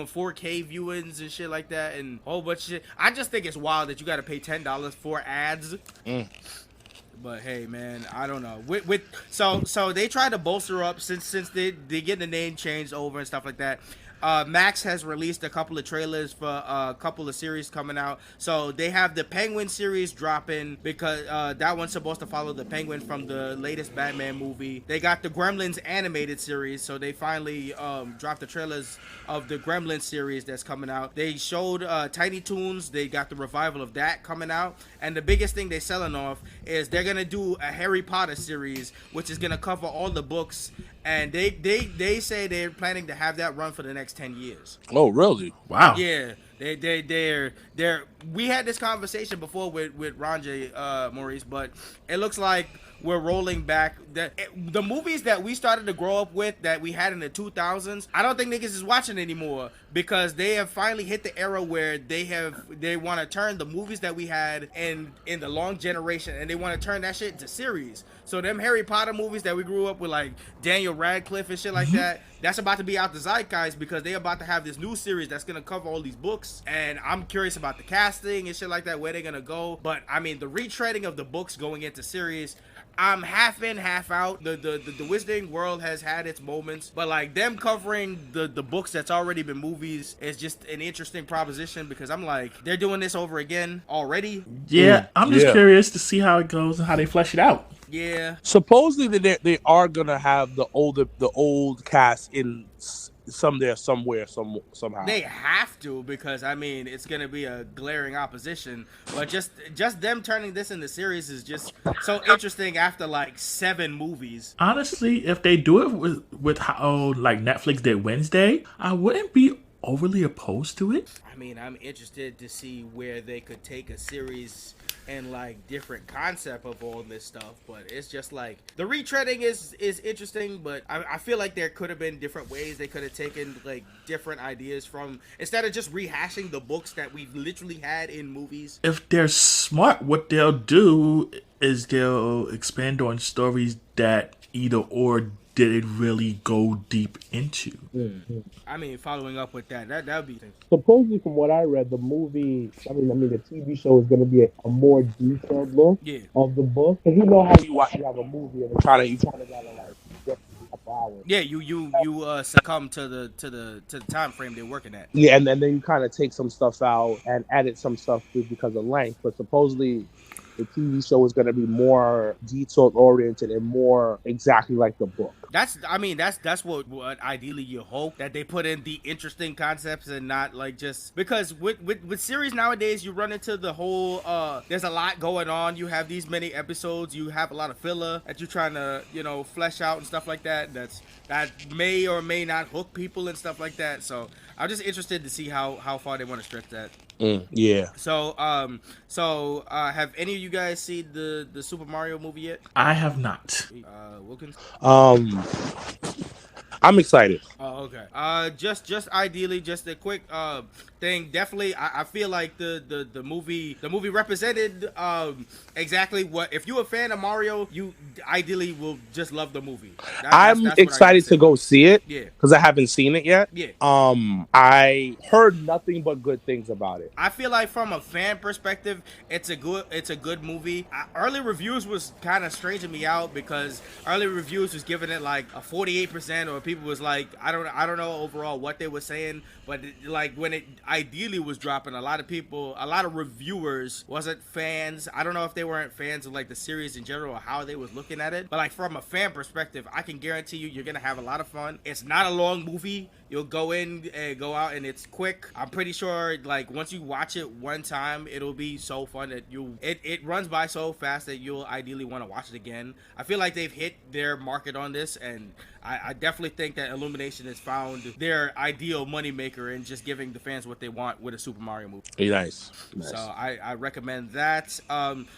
4K viewings and shit like that, and a whole bunch of shit. I just think it's wild that you got to pay $10 for ads. But hey, man, I don't know. So they try to bolster up since they get the name changed over and stuff like that. Max has released a couple of trailers for a couple of series coming out. So they have the Penguin series dropping, because that one's supposed to follow the Penguin from the latest Batman movie. They got the Gremlins animated series, so they finally dropped the trailers of the Gremlins series that's coming out. They showed Tiny Toons. They got the revival of that coming out. And the biggest thing they're selling off is they're gonna do a Harry Potter series, which is gonna cover all the books. And they say they're planning to have that run for the next 10 years. Oh, really? Wow. Yeah. They're we had this conversation before with Ronjay, Maurice, but it looks like we're rolling back the movies that we started to grow up with, that we had in the 2000s. I don't think niggas is watching anymore, because they have finally hit the era where they want to turn the movies that we had in the long generation, and they want to turn that shit into series. So them Harry Potter movies that we grew up with, like Daniel Radcliffe and shit like that, that's about to be out the zeitgeist, because they're about to have this new series that's gonna cover all these books. And I'm curious about the casting and shit like that, where they're gonna go. But I mean, the retreading of the books going into series, I'm half in, half out. The Wizarding World has had its moments, but like them covering the books that's already been movies is just an interesting proposition because I'm like, they're doing this over again already. Yeah, I'm just curious to see how it goes and how they flesh it out. Yeah. Supposedly they are gonna have the old cast in somehow. They have to because I mean it's gonna be a glaring opposition. But just them turning this into series is just so interesting after like 7 movies. Honestly, if they do it with how like Netflix did Wednesday, I wouldn't be overly opposed to it. I mean, I'm interested to see where they could take a series and like different concept of all this stuff, but it's just like the retreading is interesting, but I feel like there could have been different ways they could have taken like different ideas from instead of just rehashing the books that we've literally had in movies. If they're smart, what they'll do is they'll expand on stories that either or didn't really go deep into. Mm-hmm. I mean, following up with that would be supposedly from what I read, the movie. I mean, the TV show is going to be a more detailed look of the book. Because you know how you have a movie and you trying to like get a couple hours. Yeah, you succumb to the time frame they're working at. Yeah, and then you kind of take some stuff out and edit some stuff because of length. But supposedly, the TV show is going to be more detail oriented and more exactly like the book. That's what ideally you hope, that they put in the interesting concepts and not like just because with series nowadays you run into the whole there's a lot going on. You have these many episodes, you have a lot of filler that you're trying to flesh out and stuff like that. That may or may not hook people and stuff like that. So I'm just interested to see how far they want to stretch that. Yeah. So have any of you guys seen the Super Mario movie yet? I have not. Wilkins? I'm excited. Oh, okay. Just ideally, just a quick thing. Definitely, I feel like the movie represented exactly what, if you're a fan of Mario, you ideally will just love the movie. I'm excited to go see it. Yeah, because I haven't seen it yet. Yeah. I heard nothing but good things about it. I feel like from a fan perspective, it's a good movie. Early reviews was kind of stranging me out because early reviews was giving it like a 48%, or people was like, I don't know overall what they were saying, but like when it ideally was dropping, a lot of reviewers wasn't fans. I don't know if they weren't fans of like the series in general or how they was looking at it, but like from a fan perspective, I can guarantee you're gonna have a lot of fun. It's not a long movie. You'll go in and go out and it's quick. I'm pretty sure like once you watch it one time, it'll be so fun that it runs by so fast that you'll ideally want to watch it again. I feel like they've hit their market on this, and I definitely think that Illumination has found their ideal moneymaker in just giving the fans what they want with a Super Mario movie. Nice. So I recommend that.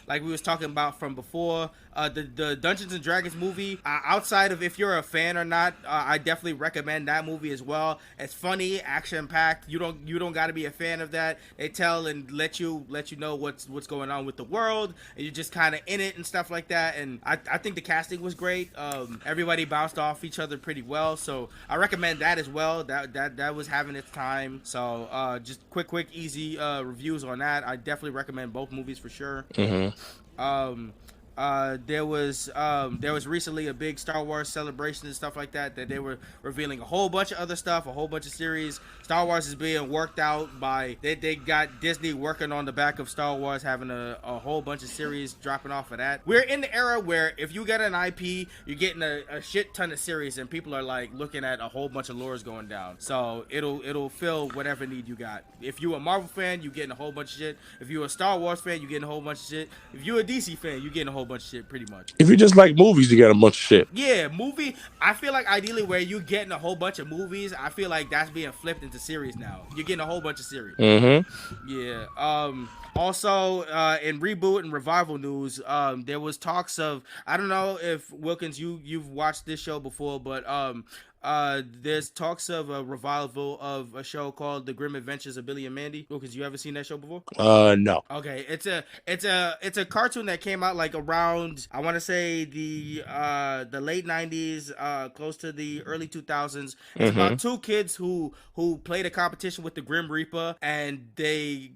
Like we was talking about from before, the Dungeons and Dragons movie, outside of if you're a fan or not, I definitely recommend that movie as well. It's funny, action packed. You don't got to be a fan of that. They tell and let you know what's going on with the world, and you're just kind of in it and stuff like that. And I think the casting was great. Everybody bounced off each other pretty well, so I recommend that as well. That was having its time. So just quick easy reviews on that. I definitely recommend both movies for sure. There was recently a big Star Wars celebration and stuff like that they were revealing a whole bunch of other stuff, a whole bunch of series. Star Wars is being worked out by they got Disney working on the back of Star Wars, having a whole bunch of series dropping off of that. We're in the era where if you get an IP, you're getting a shit ton of series, and people are like looking at a whole bunch of lores going down. So it'll fill whatever need you got. If you're a Marvel fan, you're getting a whole bunch of shit. If you're a Star Wars fan, you're getting a whole bunch of shit. If you're a DC fan, you're getting a whole bunch of shit, pretty much. If you just like movies, you get a bunch of shit. Yeah, movie. I feel like ideally where you're getting a whole bunch of movies, I feel like that's being flipped into series now. You're getting a whole bunch of series. Yeah. Also, in reboot and revival news, there was talks of, I don't know if Wilkins, you've watched this show before, but there's talks of a revival of a show called The Grim Adventures of Billy and Mandy. Lucas, you ever seen that show before? No. Okay, it's a cartoon that came out like around, I want to say the late 90s, close to the early 2000s. It's about two kids who played a competition with the Grim Reaper, and they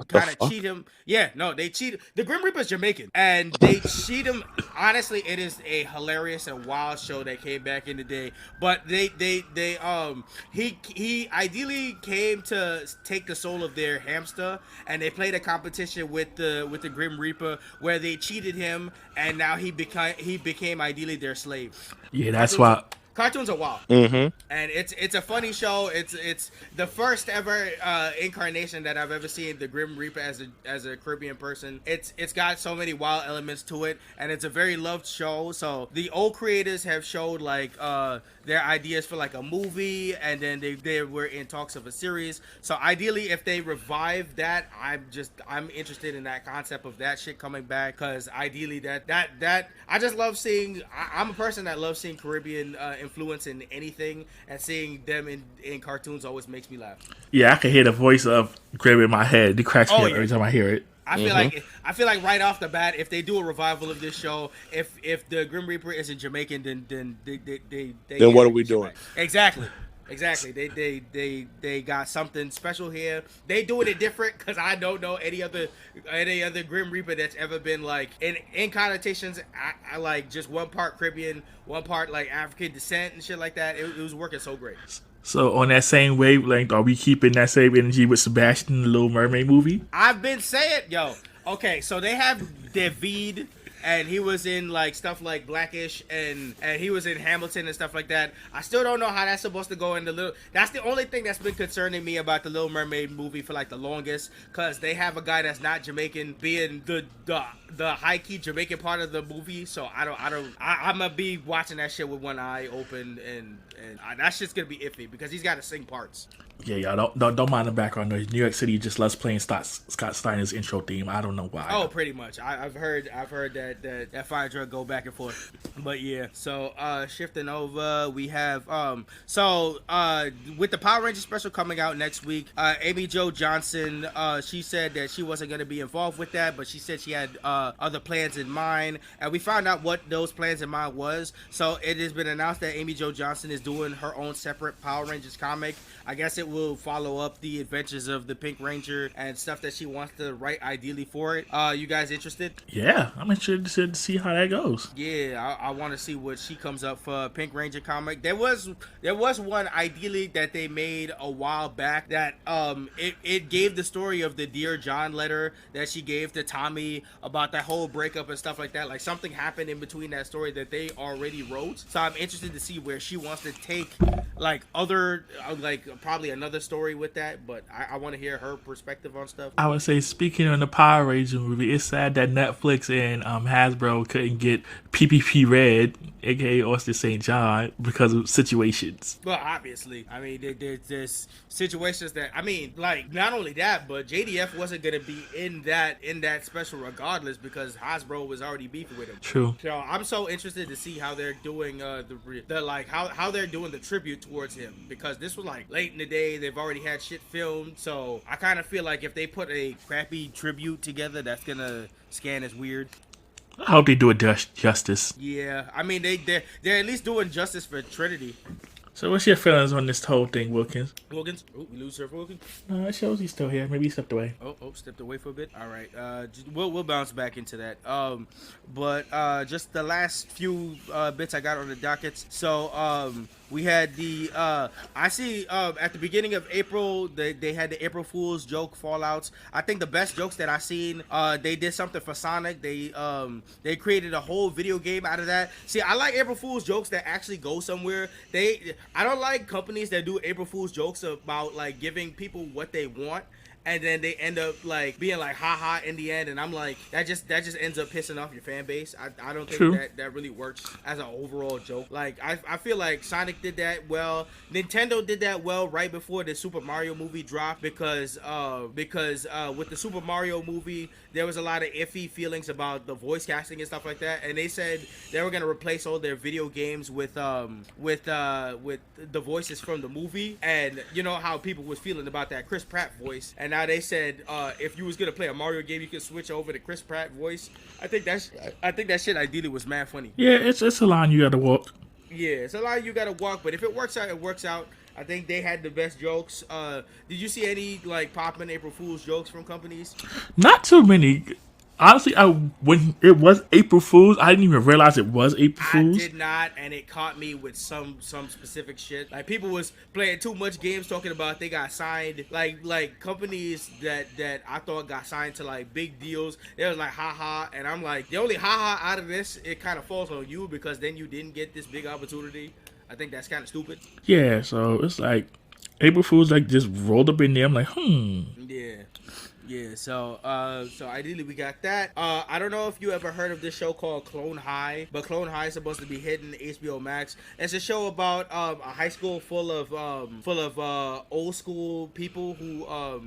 kind of cheat him. Yeah, no, they cheat. The Grim Reaper's Jamaican, and they cheat him. Honestly, it is a hilarious and wild show that came back in the day. But he ideally came to take the soul of their hamster, and they played a competition with the Grim Reaper where they cheated him, and now he became ideally their slave. Yeah, that's why. Cartoons are wild, Mm-hmm. and it's a funny show. It's the first ever incarnation that I've ever seen the Grim Reaper as a Caribbean person. It's got so many wild elements to it, and it's a very loved show. So the old creators have showed like their ideas for like a movie, and then they were in talks of a series. So ideally, if they revive that, I'm interested in that concept of that shit coming back, because ideally that I just love seeing. I'm a person that loves seeing Caribbean influence in anything, and seeing them in cartoons always makes me laugh. Yeah, I can hear the voice of Grim in my head. It cracks me up every time I hear it. I feel like right off the bat, if they do a revival of this show, if the Grim Reaper isn't Jamaican, then Then what are we doing? Exactly. They got something special here. They doing it different, because I don't know any other Grim Reaper that's ever been like in connotations. I like just one part Caribbean, one part like African descent and shit like that. It was working so great. So on that same wavelength, are we keeping that same energy with Sebastian, the Little Mermaid movie? I've been saying, okay, so they have David, and he was in like stuff like Blackish, and he was in Hamilton and stuff like that. I still don't know how that's supposed to go in the little. That's the only thing that's been concerning me about the Little Mermaid movie for like the longest, because they have a guy that's not Jamaican being the high key Jamaican part of the movie. So I'm gonna be watching that shit with one eye open, and that shit's gonna be iffy because he's got to sing parts. Yeah, y'all don't mind the background noise. New York City just loves playing Scott Steiner's intro theme. I don't know why. Oh, pretty much. I've heard that fire drug go back and forth. But yeah, so shifting over, we have with the Power Rangers special coming out next week, Amy Jo Johnson, she said that she wasn't going to be involved with that, but she said she had other plans in mind, and we found out what those plans in mind was. So it has been announced that Amy Jo Johnson is doing her own separate Power Rangers comic. I guess it will follow up the adventures of the Pink Ranger and stuff that she wants to write ideally for it. You guys interested? Yeah, I'm interested to see how that goes. Yeah, I want to see what she comes up for Pink Ranger comic. There was one ideally that they made a while back that it gave the story of the Dear John letter that she gave to Tommy about that whole breakup and stuff like that. Like something happened in between that story that they already wrote. So I'm interested to see where she wants to take like other probably another story with that, but I want to hear her perspective on stuff. I would say, speaking of the Power Ranger movie, it's sad that Netflix and Hasbro couldn't get PPP Red, aka Austin St. John, because of situations. Well, obviously, I mean, there's situations that, I mean, like not only that, but JDF wasn't gonna be in that special regardless because Hasbro was already beefing with him. True. So I'm so interested to see how they're doing how they're doing the tribute towards him, because this was like late in the day. They've already had shit filmed, so I kind of feel like if they put a crappy tribute together, that's gonna scan as weird. I hope they do it justice. Yeah, I mean they're at least doing justice for Trinity. So what's your feelings on this whole thing, Wilkins? Wilkins? Oh, we lose Sir Wilkins? No, it shows he's still here. Maybe he stepped away. Oh, stepped away for a bit. All right. We'll bounce back into that. But just the last few bits I got on the dockets. So we had the I see at the beginning of April they had the April Fool's joke fallouts. I think the best jokes that I seen, they did something for Sonic. They created a whole video game out of that. See, I like April Fool's jokes that actually go somewhere. I don't like companies that do April Fool's jokes about like giving people what they want and then they end up like being like haha in the end, and I'm like, that just ends up pissing off your fan base. I don't think that really works as an overall joke. Like I feel like Sonic did that well, Nintendo did that well right before the Super Mario movie dropped, because with the Super Mario movie there was a lot of iffy feelings about the voice casting and stuff like that, and they said they were gonna replace all their video games with the voices from the movie, and you know how people was feeling about that Chris Pratt voice, and now they said if you was gonna play a Mario game you could switch over to Chris Pratt voice. I think that shit ideally was mad funny. Yeah, it's a line you gotta walk. Yeah, it's a line you gotta walk, but if it works out, it works out. I think they had the best jokes. Did you see any like popping April Fool's jokes from companies? Not too many. Honestly, when it was April Fool's, I didn't even realize it was April Fool's. I did not, and it caught me with some specific shit. Like people was playing too much games, talking about they got signed. Like companies that I thought got signed to like big deals. They was like haha, and I'm like, the only haha out of this, it kind of falls on you because then you didn't get this big opportunity. I think that's kind of stupid. Yeah, so it's like April Fool's like just rolled up in there. I'm like, Yeah, so ideally we got that. I don't know if you ever heard of this show called Clone High, but Clone High is supposed to be hitting HBO Max. It's a show about a high school full of old school people who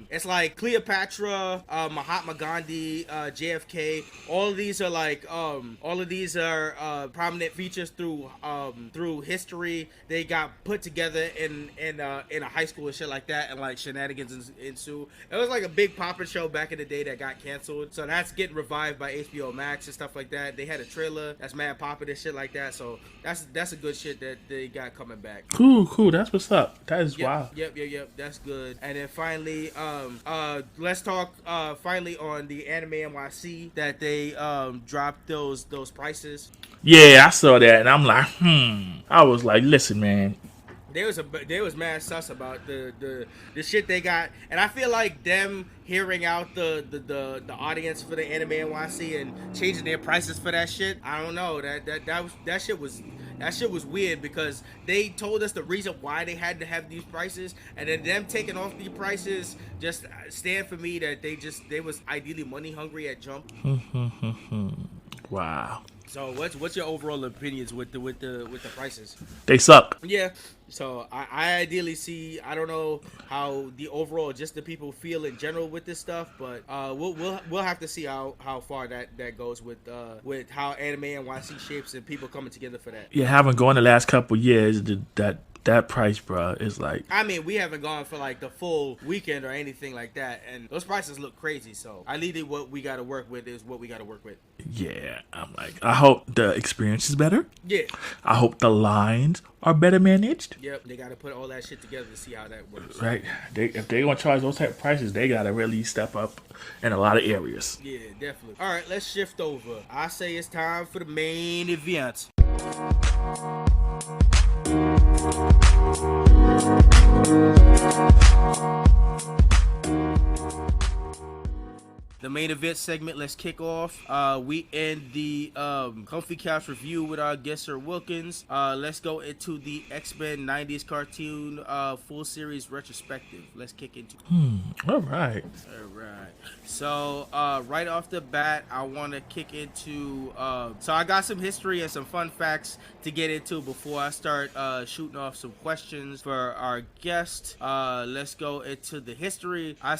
it's like Cleopatra, Mahatma Gandhi, JFK. All of these are prominent features through history. They got put together in a high school and shit like that, and like shenanigans ensue. It was like a big poppin' show back in the day that got canceled, so that's getting revived by HBO Max and stuff like that. They had a trailer that's mad poppin' and shit like that, so that's a good shit that they got coming back. Cool, that's what's up. That is wild. Yep, that's good. And then finally, let's talk finally on the Anime NYC that they dropped those prices. Yeah, I saw that and I'm like, I was like, listen, man. They was mad sus about the shit they got, and I feel like them hearing out the audience for the Anime NYC and changing their prices for that shit. I don't know, that shit was weird, because they told us the reason why they had to have these prices, and then them taking off these prices just stand for me that they was ideally money hungry at jump. Wow. So what's your overall opinions with the prices? They suck. Yeah. So I ideally see, I don't know how the overall just the people feel in general with this stuff, but we'll have to see how far that goes with how Anime NYC shapes and people coming together for that. Yeah, having gone the last couple years, that price, bro, is like... I mean, we haven't gone for like the full weekend or anything like that, and those prices look crazy, so ideally what we got to work with is what we got to work with. Yeah, I'm like, I hope the experience is better. Yeah. I hope the lines are better managed. Yep, they got to put all that shit together to see how that works. Right. If they going to charge those type of prices, they got to really step up in a lot of areas. Yeah, definitely. All right, let's shift over. I say it's time for the main event. The main event segment, let's kick off. We end the Comfy Couch review with our guest Sir Wilkins. Let's go into the X-Men 90s cartoon full series retrospective. Let's kick into it. All right. So right off the bat, I want to kick into so I got some history and some fun facts to get into before I start shooting off some questions for our guest. Let's go into the history. I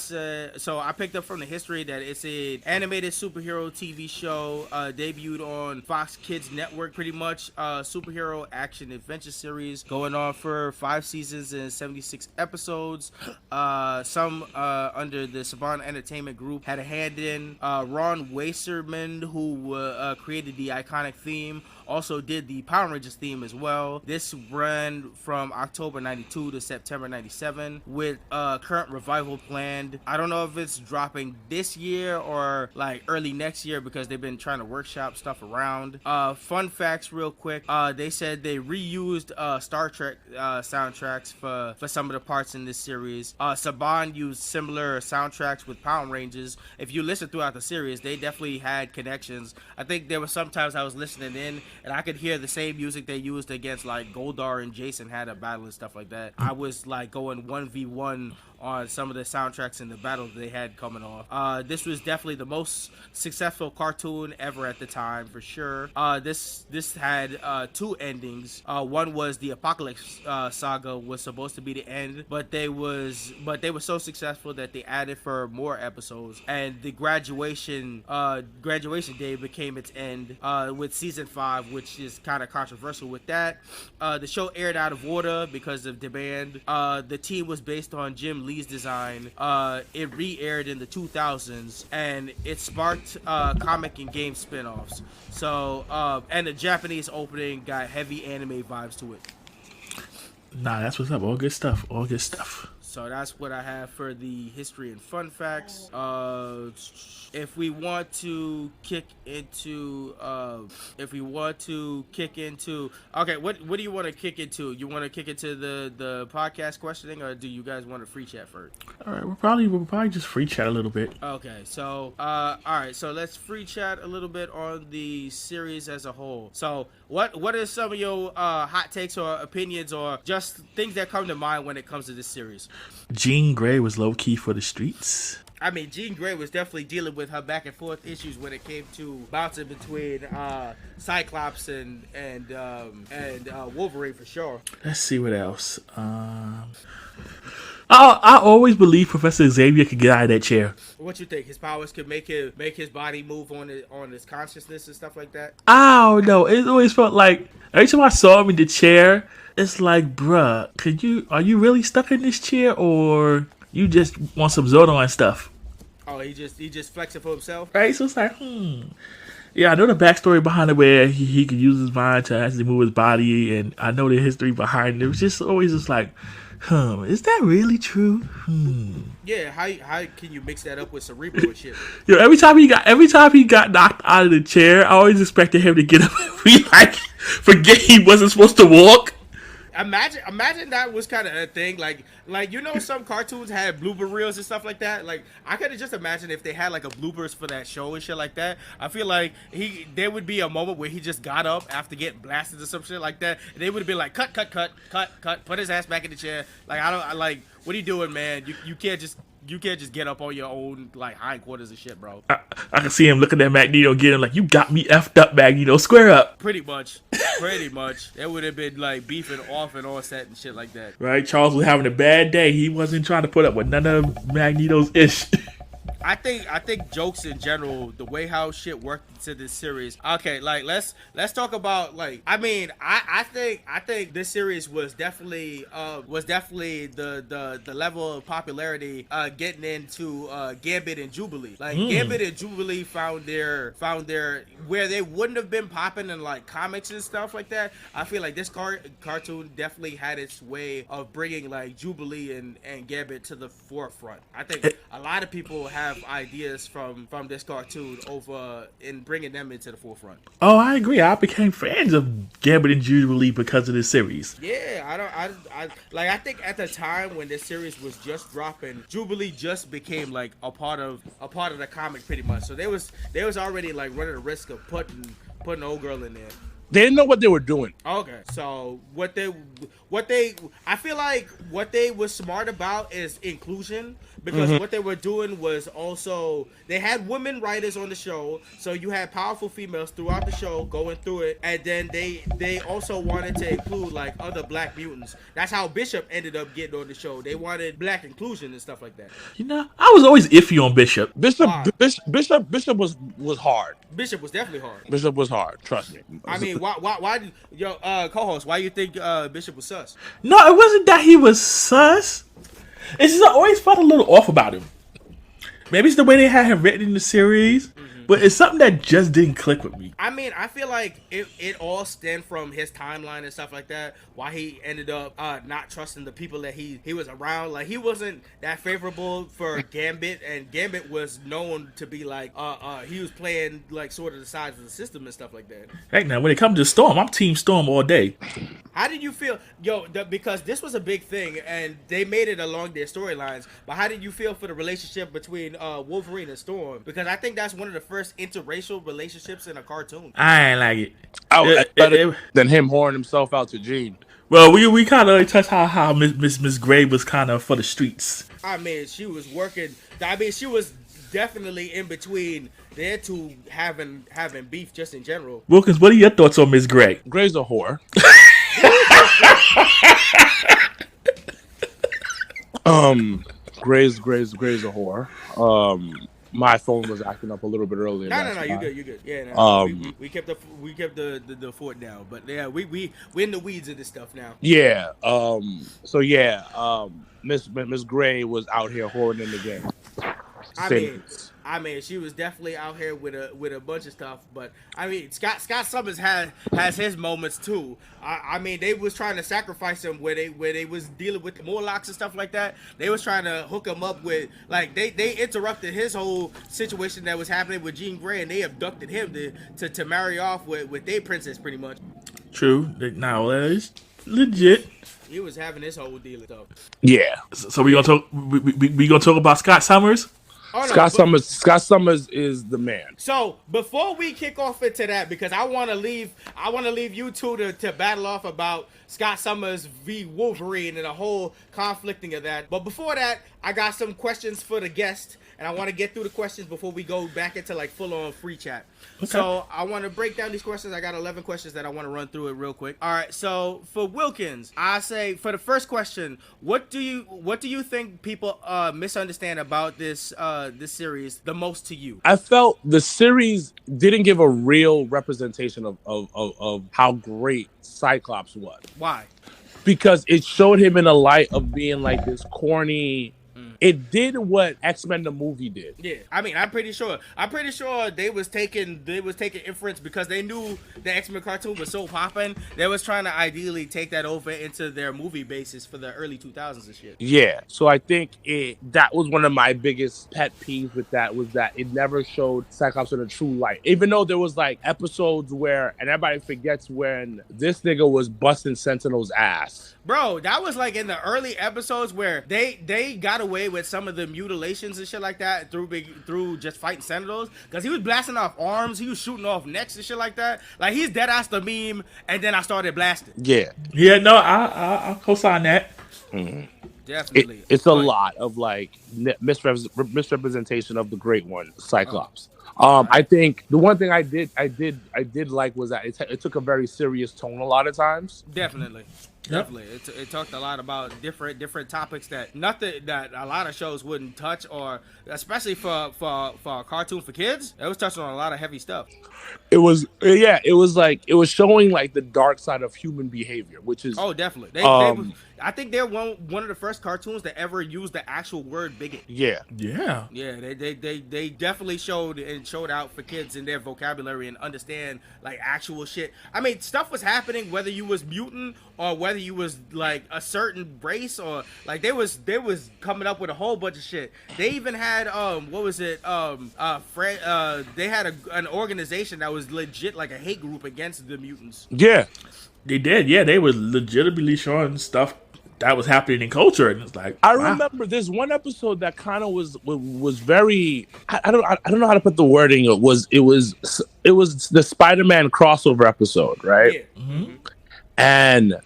picked up from the history that it's an animated superhero TV show debuted on Fox Kids Network, pretty much superhero action adventure series going on for 5 seasons and 76 episodes. Some under the Saban Entertainment Group had a hand in. Ron Wasserman, who created the iconic theme, also did the Power Rangers theme as well. This ran from October 92 to September 97 with current revival planned. I don't know if it's dropping this year or like early next year because they've been trying to workshop stuff around. Fun facts real quick. They said they reused Star Trek soundtracks for some of the parts in this series. Saban used similar soundtracks with Power Rangers. If you listen throughout the series, they definitely had connections. I think there were sometimes I was listening in and I could hear the same music they used against like Goldar and Jason had a battle and stuff like that. I was like going 1v1 on some of the soundtracks in the battle they had coming off. This was definitely the most successful cartoon ever at the time, for sure. This had two endings. One was the Apocalypse Saga was supposed to be the end, but they were so successful that they added for more episodes, and the graduation day became its end with season 5, which is kind of controversial with that. The show aired out of order because of demand. The team was based on Jim Lee's design. It re-aired in the 2000s, and it sparked comic and game spin-offs. So, and the Japanese opening got heavy anime vibes to it. Nah, that's what's up. All good stuff. All good stuff. So that's what I have for the history and fun facts. If we want to kick into, okay, what do you want to kick into? You want to kick into the podcast questioning, or do you guys want to free chat first? All right, we'll probably just free chat a little bit. Okay, so all right, so let's free chat a little bit on the series as a whole. So what are some of your hot takes or opinions or just things that come to mind when it comes to this series? Jean Grey was low key for the streets. I mean, Jean Grey was definitely dealing with her back and forth issues when it came to bouncing between Cyclops and Wolverine, for sure. Let's see what else. I always believed Professor Xavier could get out of that chair. What you think? His powers could make his body move on his consciousness and stuff like that? I don't know. It always felt like every time I saw him in the chair, it's like, bruh, are you really stuck in this chair, or you just want some Zordon stuff? Oh, he just flexing for himself? Right? So it's like, Yeah, I know the backstory behind it where he could use his mind to actually move his body, and I know the history behind it. It was just always just like, is that really true? Yeah, how can you mix that up with Cerebro and shit? Yo, every time he got knocked out of the chair, I always expected him to get up and forget he wasn't supposed to walk. Imagine that was kind of a thing, like some cartoons had blooper reels and stuff like that. Like, I could have just imagined if they had like a bloopers for that show and shit like that. I feel like there would be a moment where he just got up after getting blasted or some shit like that, and they would have been like, cut, put his ass back in the chair. Like, what are you doing, man? You can't just get up on your own like hindquarters and shit, bro. I can see him looking at Magneto, getting like, you got me effed up, Magneto, square up. Pretty much. It would have been like beefing off and on set and shit like that. Right, Charles was having a bad day. He wasn't trying to put up with none of Magneto's ish. I think jokes in general, the way how shit worked into this series. Okay, like let's talk about like, I mean, I think this series was definitely the level of popularity getting into Gambit and Jubilee. Like Gambit and Jubilee found their where they wouldn't have been popping in like comics and stuff like that. I feel like this cartoon definitely had its way of bringing like Jubilee and Gambit to the forefront. I think a lot of people have ideas from this cartoon over in bringing them into the forefront. Oh, I agree. I became fans of Gambit and Jubilee because of this series. Yeah, I think at the time when this series was just dropping, Jubilee just became like a part of the comic pretty much. So they was already like running the risk of putting old girl in there. They didn't know what they were doing. Okay, so I feel like what they were smart about is inclusion, because what they were doing was also, they had women writers on the show, so you had powerful females throughout the show going through it, and then they also wanted to include like other black mutants. That's how Bishop ended up getting on the show. They wanted black inclusion and stuff like that. You know, I was always iffy on Bishop. Bishop was hard. Bishop was definitely hard. Bishop was hard. Trust me. I mean, why co-host, why you think Bishop was sus? No, it wasn't that he was sus. It's just I always felt a little off about him. Maybe it's the way they had him written in the series, but it's something that just didn't click with me. I mean, I feel like it all stemmed from his timeline and stuff like that, why he ended up not trusting the people that he was around. Like, he wasn't that favorable for Gambit, and Gambit was known to be like, he was playing like sort of the sides of the system and stuff like that. Right now, when it comes to Storm, I'm Team Storm all day. How did you feel, because this was a big thing, and they made it along their storylines, but how did you feel for the relationship between Wolverine and Storm? Because I think that's one of the first first interracial relationships in a cartoon. I ain't like it. Oh, better than him whoring himself out to Gene. Well, we kind of touched how Miss Gray was kind of for the streets. I mean, she was working. I mean, she was definitely in between their two having beef just in general. Wilkins, what are your thoughts on Miss Gray? Gray's a whore. Gray's a whore. My phone was acting up a little bit earlier. No, you good. Yeah, no, we kept the fort down, but yeah, we're in the weeds of this stuff now. Yeah. Miss Gray was out here whoring in the game. I mean, she was definitely out here with a bunch of stuff, but I mean, Scott Summers has his moments too. I mean, they was trying to sacrifice him where they was dealing with the Morlocks and stuff like that. They was trying to hook him up with, like, they interrupted his whole situation that was happening with Jean Grey, and they abducted him to marry off with their princess pretty much. True. Now that is legit. He was having his whole deal and stuff. Yeah. So we gonna talk about Scott Summers. Oh, no, Scott Summers is the man. So before we kick off into that, because I want to leave you two to battle off about Scott Summers v. Wolverine and the whole conflicting of that. But before that, I got some questions for the guest, and I want to get through the questions before we go back into like full on free chat. Okay. So I want to break down these questions. I got 11 questions that I want to run through it real quick. All right. So for Wilkins, I say for the first question, what do you think people misunderstand about this series the most to you? I felt the series didn't give a real representation of how great Cyclops was. Why? Because it showed him in a light of being like this corny. It did what X-Men the movie did. Yeah, I mean, I'm pretty sure they was taking inference because they knew the X-Men cartoon was so popping. They was trying to ideally take that over into their movie basis for the early 2000s and shit. Yeah, so I think that was one of my biggest pet peeves with that, was that it never showed Cyclops in a true light. Even though there was like episodes where, and everybody forgets when this nigga was busting Sentinel's ass. Bro, that was like in the early episodes where they got away with some of the mutilations and shit like that through just fighting Sentinels, because he was blasting off arms, he was shooting off necks and shit like that. Like, he's dead ass the meme, and then I started blasting. Yeah. No, I'll co-sign that. Mm-hmm. Definitely. It's a lot of like misrepresentation of the great one, Cyclops. I think the one thing I did like was that it took a very serious tone a lot of times. Definitely. It talked a lot about different topics that a lot of shows wouldn't touch, or especially for a cartoon for kids. It was touching on a lot of heavy stuff. It was showing like the dark side of human behavior, which is definitely. I think they're one of the first cartoons that ever used the actual word bigot. Yeah. They definitely showed out for kids in their vocabulary and understand like actual shit. I mean, stuff was happening whether you was mutant or whether you was like a certain race, or like they was coming up with a whole bunch of shit. They even had they had an organization that was legit like a hate group against the mutants. Yeah. They did. Yeah, they were legitimately showing stuff that was happening in culture, and it's like, I remember there's one episode that kind of was very, I don't know how to put the wording. It was the Spider-Man crossover episode, right? Yeah. Mm-hmm. And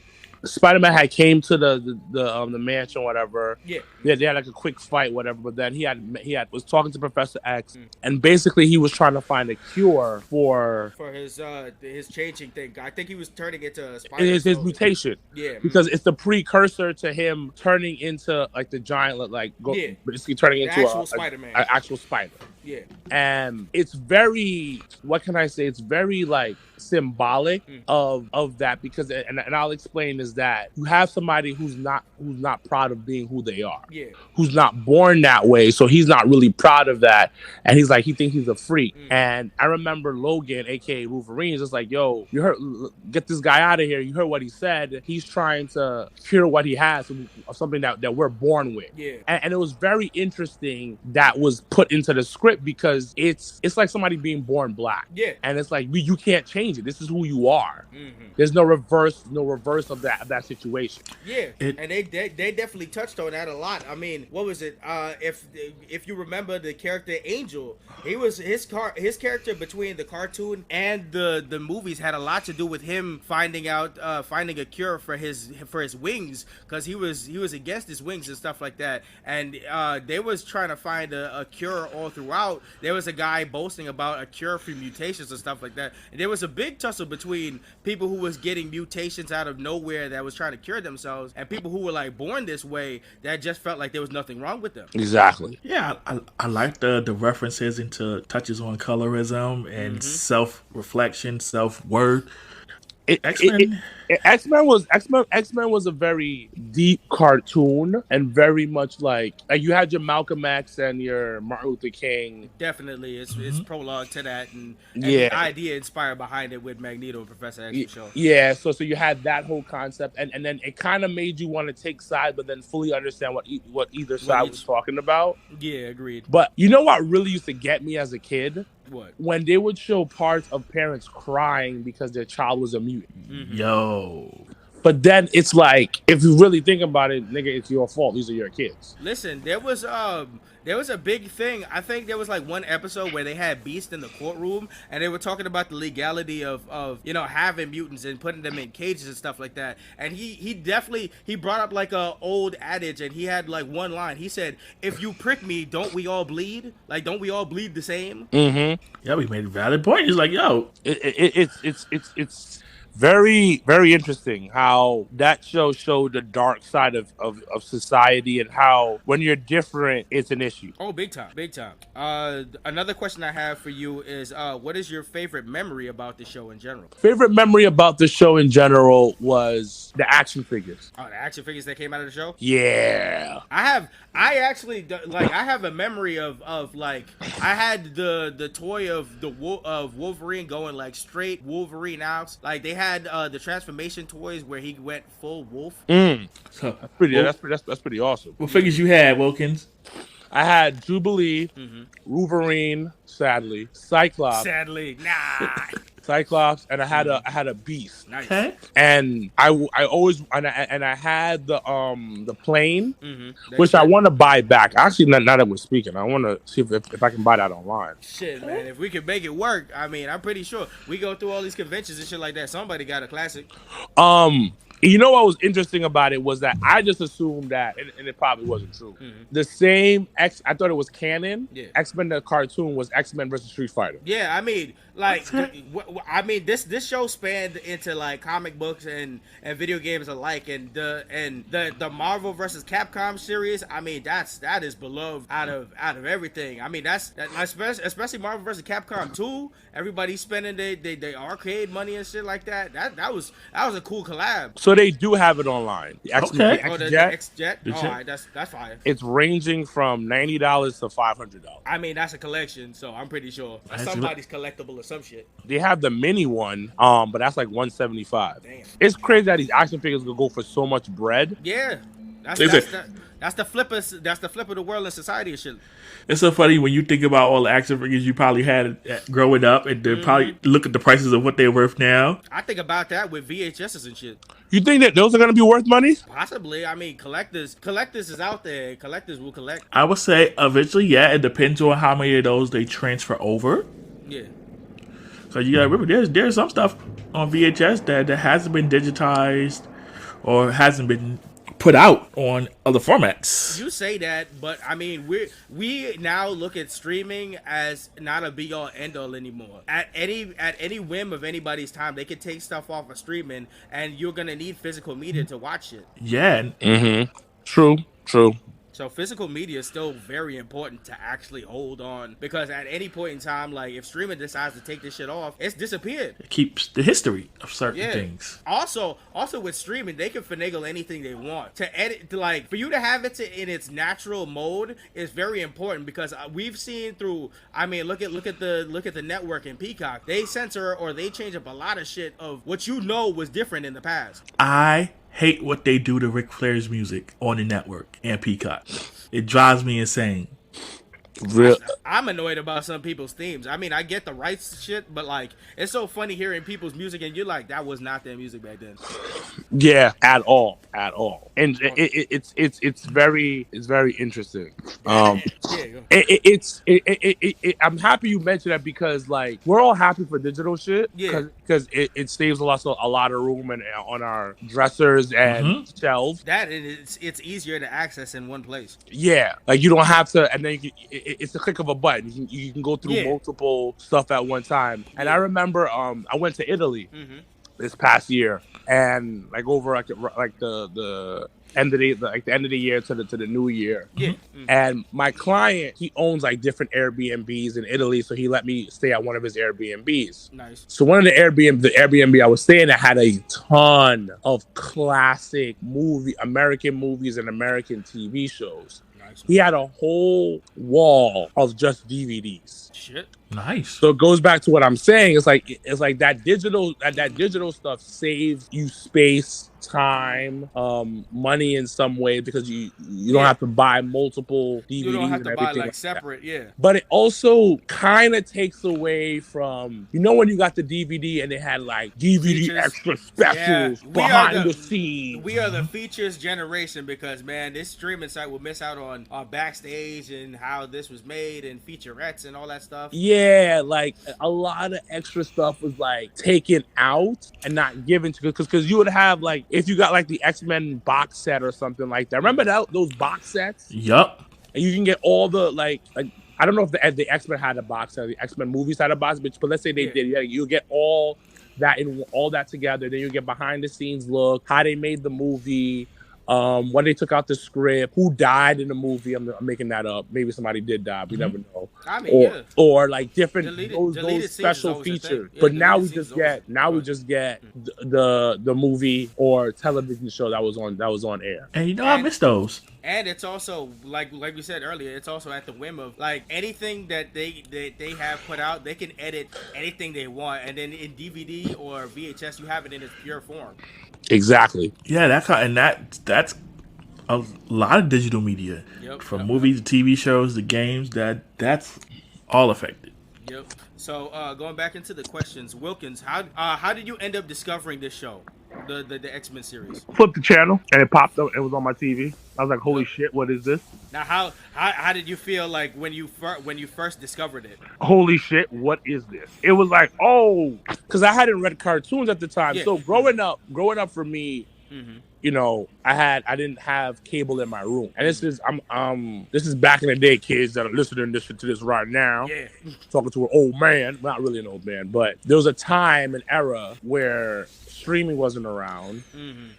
Spider-Man had came to the mansion, whatever. Yeah. They had like a quick fight, whatever. But then he was talking to Professor X, and basically he was trying to find a cure for his changing thing. I think he was turning into a spider. His mutation. Yeah. Because it's the precursor to him turning into like the giant, basically turning into actual Spider-Man, an actual spider. Yeah. And it's very, what can I say? It's very like symbolic of that, because and I'll explain, is that you have somebody who's not proud of being who they are. Yeah. Who's not born that way, so he's not really proud of that, and he's like, he thinks he's a freak. And I remember Logan, aka Wolverine, is just like, yo, you heard, get this guy out of here. You heard what he said. He's trying to cure what he has of something that we're born with. Yeah. And it was very interesting that was put into the script, because it's like somebody being born black. Yeah. And it's like, you can't change it. This is who you are. Mm-hmm. There's no reverse of that that situation. Yeah, and they definitely touched on that a lot. I mean, what was it? If you remember the character Angel, he was his character between the cartoon and the movies had a lot to do with him finding a cure for his wings, because he was against his wings and stuff like that. And they was trying to find a cure all throughout. There was a guy boasting about a cure for mutations and stuff like that. And there was a big tussle between people who was getting mutations out of nowhere that was trying to cure themselves, and people who were like born this way that just felt like there was nothing wrong with them. Exactly. Yeah, I like the references into touches on colorism and self-reflection, self-worth. X-Men was a very deep cartoon, and very much like you had your Malcolm X and your Martin Luther King. Definitely, it's prologue to that, and the idea inspired behind it with Magneto and Professor X for sure. Yeah, so you had that whole concept, and then it kind of made you want to take sides, but then fully understand what either side was talking about. Yeah, agreed. But you know what really used to get me as a kid? What? When they would show parts of parents crying because their child was a mutant. Mm-hmm. Yo. But then it's like, if you really think about it, nigga, it's your fault. These are your kids. Listen, there was a big thing. I think there was like one episode where they had Beast in the courtroom, and they were talking about the legality of having mutants and putting them in cages and stuff like that. And he brought up like a old adage, and he had like one line. He said, "If you prick me, don't we all bleed? Like, don't we all bleed the same?" Mm-hmm. Yeah, we made a valid point. He's like, yo, it's very, very interesting how that show showed the dark side of society, and how when you're different, it's an issue. Oh, big time. Another question I have for you is, what is your favorite memory about the show in general? Favorite memory about the show in general was the action figures. Oh, the action figures that came out of the show? Yeah. I have a memory of like, I had the toy of Wolverine going like straight Wolverine out. Like, they had the transformation toys where he went full wolf. So, that's pretty awesome. What figures you had, Wilkins? I had Jubilee, Wolverine, sadly, Cyclops, and I had a Beast. Nice. Okay. And I always and I had the plane, which I want to buy back. Actually, now that we're speaking, I want to see if I can buy that online. Shit, man, if we can make it work, I mean, I'm pretty sure we go through all these conventions and shit like that. Somebody got a classic. You know what was interesting about it was that I just assumed that, and it probably wasn't true. The same I thought it was canon. Yeah. X-Men the cartoon was X-Men versus Street Fighter. Yeah, I mean, like, this show spanned into like comic books and video games alike, and the Marvel versus Capcom series. I mean, that is beloved out of everything. I mean, especially Marvel versus Capcom 2. Everybody's spending their arcade money and shit like that. That was a cool collab. So they do have it online. The X-Jet. All right, that's fire. It's ranging from $90 to $500. I mean, that's a collection, so I'm pretty sure somebody's collectible or some shit. They have the mini one, but that's like $175. Damn. It's crazy that these action figures will go for so much bread. Yeah, that's the flip of the world and society and shit. It's so funny when you think about all the action figures you probably had growing up, and then probably look at the prices of what they're worth now. I think about that with VHSs and shit. You think that those are going to be worth money? Possibly. I mean, collectors is out there. Collectors will collect. I would say eventually, yeah. It depends on how many of those they transfer over. Yeah. So you gotta remember, there's some stuff on VHS that hasn't been digitized or hasn't been put out on other formats. You say that, but I mean, we now look at streaming as not a be all end all anymore. At any whim of anybody's time, they can take stuff off of streaming, and you're gonna need physical media to watch it. Yeah. True. So physical media is still very important to actually hold on, because at any point in time, like if streaming decides to take this shit off, it's disappeared. It keeps the history of certain things. Also with streaming, they can finagle anything they want. To edit, like for you to have it in its natural mode is very important, because we've seen through. I mean, look at the network in Peacock. They censor or they change up a lot of shit of what was different in the past. I hate what they do to Ric Flair's music on the network and Peacock. It drives me insane. Real. I'm annoyed about some people's themes. I mean, I get the rights shit, but like, it's so funny hearing people's music and you're like, that was not their music back then. Yeah, at all. And it's very interesting. Yeah, I'm happy you mentioned that because like we're all happy for digital shit. Yeah. Because it saves a lot of room and on our dressers and shelves. That it's easier to access in one place. Yeah, like you don't have to, and then it's a click of a button. You can go through multiple stuff at one time. And I remember I went to Italy this past year, and like over like the end of the year to the new year. Yeah. And my client, he owns like different Airbnbs in Italy, so he let me stay at one of his Airbnbs. Nice. So one of the Airbnb I was staying at had a ton of classic American movies and American TV shows. Nice. He had a whole wall of just DVDs. Shit. Nice. So it goes back to what I'm saying. It's like that digital stuff saves you space, time, money in some way because you don't have to buy multiple DVDs. You don't have to buy like separate, that. But it also kind of takes away from when you got the DVD and it had like DVD features, extra specials behind the scenes. We are the features generation because man, this streaming site will miss out on backstage and how this was made and featurettes and all that stuff. Yeah, like a lot of extra stuff was like taken out and not given to because you would have like if you got like the X-Men box set or something like that. Remember those box sets? Yup. And you can get all the like I don't know if the X-Men had a box set, the X-Men movies had a box, but let's say they did. Yeah, you get all that together. Then you get behind the scenes look, how they made the movie. When they took out the script, who died in the movie? I'm making that up. Maybe somebody did die. We never know. I mean, or like different deleted those special features. Yeah, but now we just get the movie or television show that was on air. And I miss those. And it's also like we said earlier, it's also at the whim of like anything that they have put out, they can edit anything they want, and then in DVD or VHS, you have it in its pure form. Exactly. Yeah, that's a lot of digital media, from movies to TV shows to games. That's all affected. Yep. So going back into the questions, Wilkins, how did you end up discovering this show, the X-Men series? Flipped the channel and it popped up. It was on my TV. I was like, "Holy shit, what is this?" Now, how did you feel like when you first discovered it? Holy shit, what is this? It was like, because I hadn't read cartoons at the time. Yeah. So growing up for me, I didn't have cable in my room, and this is back in the day, kids that are listening to this right now. Yeah, talking to an old man, not really an old man, but there was a time, an era where streaming wasn't around,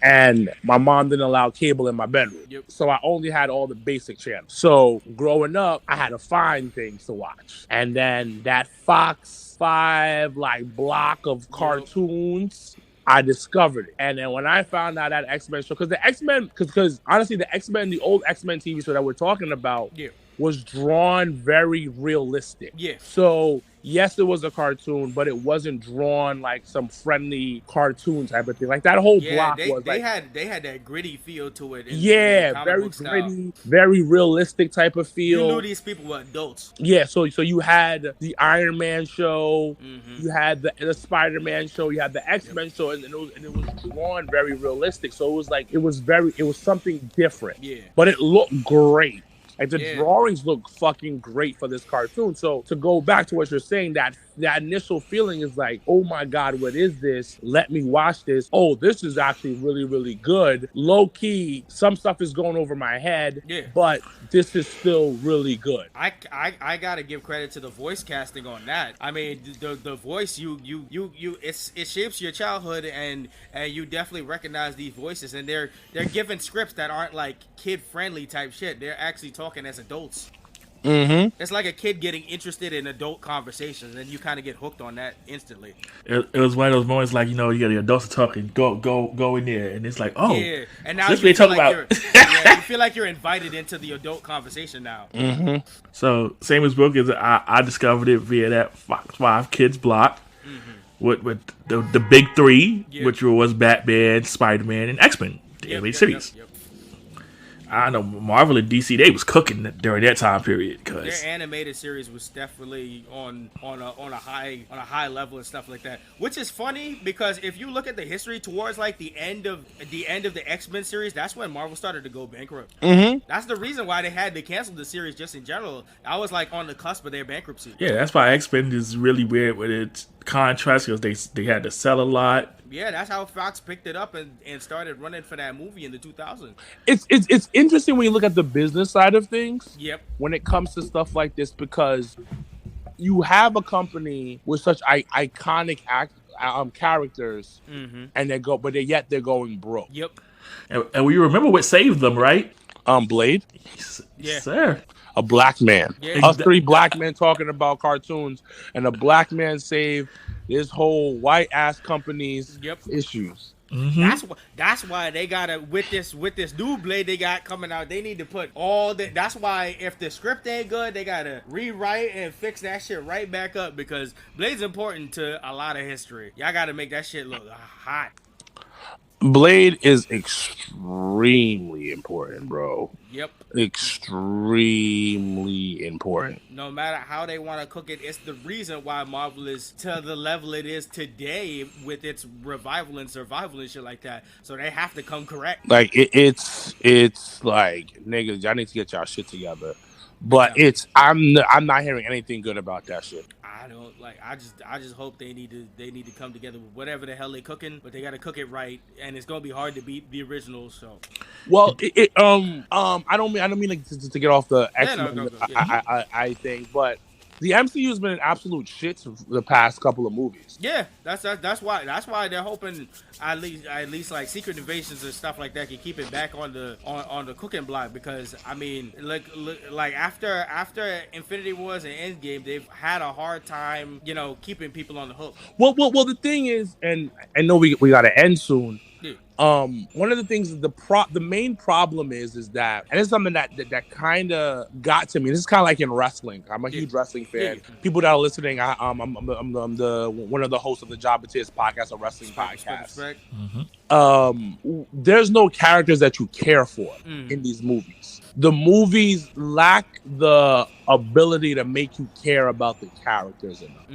and my mom didn't allow cable in my bedroom. Yep. So I only had all the basic channels. So growing up, I had to find things to watch, and then that Fox 5 like block of cartoons. I discovered it. And then when I found out that X-Men show, because honestly, the old X-Men TV show that we're talking about was drawn very realistic. Yeah. So, yes, it was a cartoon, but it wasn't drawn like some friendly cartoon type of thing. Like that whole block was they had that gritty feel to it. Very gritty, very realistic type of feel. You knew these people were adults. Yeah, so you had the Iron Man show, you had the Spider-Man show, you had the X-Men show, and it was drawn very realistic. So it was something different. Yeah. But it looked great. Like the drawings look fucking great for this cartoon. So to go back to what you're saying, that initial feeling is like, oh my God, what is this? Let me watch this. Oh, this is actually really, really good. Low key, some stuff is going over my head, but this is still really good. I gotta give credit to the voice casting on that. I mean, the voice it shapes your childhood, and you definitely recognize these voices, and they're given scripts that aren't like kid friendly type shit. They're actually talking as adults. It's like a kid getting interested in adult conversations, and you kind of get hooked on that instantly. It was one of those moments like, you get the adults talking, go in there, and it's like, oh, yeah. And now this you feel feel like you feel like you're invited into the adult conversation now. So same as Wilkins, I discovered it via that Fox 5 Kids block with the big three, which was Batman, Spider-Man, and X-Men, the animated series. I don't know, Marvel and DC, they was cooking during that time period. Their animated series was definitely on a high level and stuff like that. Which is funny because if you look at the history towards like the end of the X-Men series, that's when Marvel started to go bankrupt. Mm-hmm. That's the reason why they had to cancel the series just in general. I was like on the cusp of their bankruptcy. Yeah, that's why X-Men is really weird with its contrast because they had to sell a lot. Yeah, that's how Fox picked it up and started running for that movie in the 2000s. It's interesting when you look at the business side of things. Yep. When it comes to stuff like this, because you have a company with such iconic characters, and they're going broke. Yep. And we remember what saved them, right? Blerd. Yeah. Sir. A black man. Yeah. Us three black men talking about cartoons, and a black man saved this whole white ass company's issues. Mm-hmm. That's why they gotta with this new Blade they got coming out. They need to put all that. That's why if the script ain't good, they gotta rewrite and fix that shit right back up because Blade's important to a lot of history. Y'all gotta make that shit look hot. Blerd is extremely important, bro. Yep. Extremely important. No matter how they want to cook it, it's the reason why Marvel is to the level it is today with its revival and survival and shit like that. So they have to come correct. Like it's like niggas, y'all need to get y'all shit together. But I'm not hearing anything good about that shit. I don't like. I just hope they need to come together with whatever the hell they cooking, but they got to cook it right, and it's gonna be hard to beat the original. So, well, I don't mean to get off the X-Men. I think, but the MCU has been an absolute shit for the past couple of movies. Yeah, that's why they're hoping at least like Secret Invasions and stuff like that can keep it back on the cooking block because I mean like after Infinity Wars and Endgame they've had a hard time keeping people on the hook. Well, the thing is, and I know we got to end soon. Yeah. One of the things the main problem is that, and it's something that kind of got to me. This is kind of like in wrestling. I'm a huge wrestling fan. Yeah. People that are listening, I'm the one of the hosts of the Job It Is podcast, a wrestling podcast. Respect. There's no characters that you care for in these movies. The movies lack the ability to make you care about the characters enough.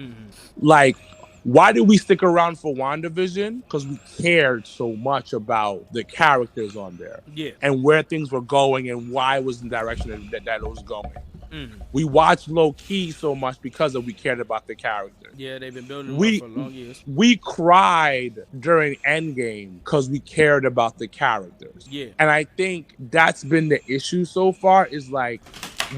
Like, why did we stick around for WandaVision? Because we cared so much about the characters on there. Yeah. And where things were going and why it was the direction that it was going. We watched Low Key so much because we cared about the characters. Yeah, they've been building it up for long years. We cried during Endgame because we cared about the characters. Yeah. And I think that's been the issue so far is like,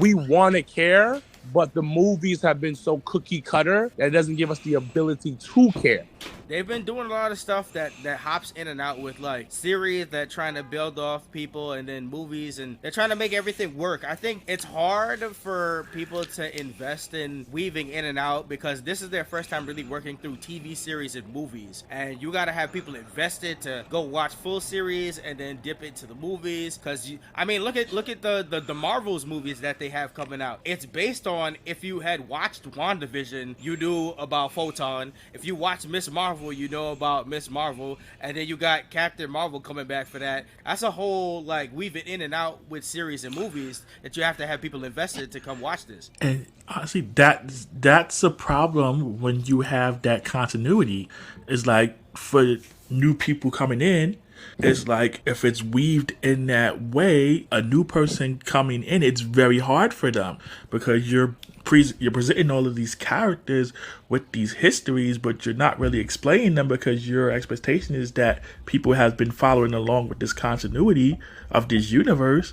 we want to care, but the movies have been so cookie cutter that it doesn't give us the ability to care. They've been doing a lot of stuff that hops in and out with like series that trying to build off people and then movies and they're trying to make everything work. I think it's hard for people to invest in weaving in and out because this is their first time really working through TV series and movies. And you got to have people invested to go watch full series and then dip into the movies. Cause look at the Marvel's movies that they have coming out. It's based on if you had watched WandaVision, you knew about Photon. If you watched Miss Marvel, you know about Miss Marvel, and then you got Captain Marvel coming back for that. That's a whole like weaving in and out with series and movies that you have to have people invested to come watch this. And honestly, that's a problem when you have that continuity. It's like for new people coming in, it's like if it's weaved in that way, a new person coming in, it's very hard for them because you're presenting all of these characters with these histories, but you're not really explaining them because your expectation is that people have been following along with this continuity of this universe,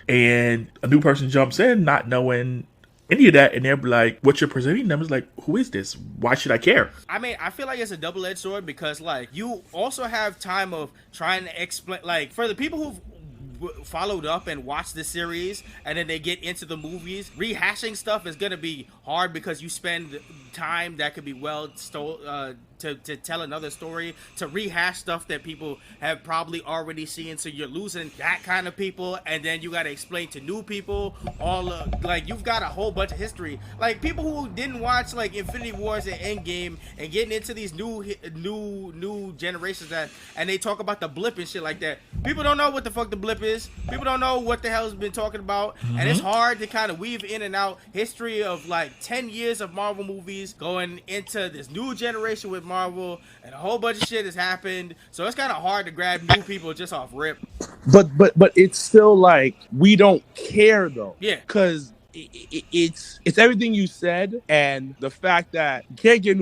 and a new person jumps in not knowing any of that, and they're like, what you're presenting them is like, who is this? Why should I care? I mean, I feel like it's a double-edged sword because like you also have time of trying to explain, like for the people who've followed up and watched the series and then they get into the movies, rehashing stuff is gonna be hard because you spend time that could be well to tell another story, to rehash stuff that people have probably already seen. So you're losing that kind of people, and then you got to explain to new people like you've got a whole bunch of history. Like people who didn't watch like Infinity Wars and Endgame and getting into these new generations and they talk about the blip and shit like that. People don't know what the fuck the blip is. People don't know what the hell's been talking about, and it's hard to kind of weave in and out history of like 10 years of Marvel movies going into this new generation with Marvel, and a whole bunch of shit has happened. So it's kind of hard to grab new people just off rip. But it's still like we don't care though. Yeah. Because it's everything you said, and the fact that you can't get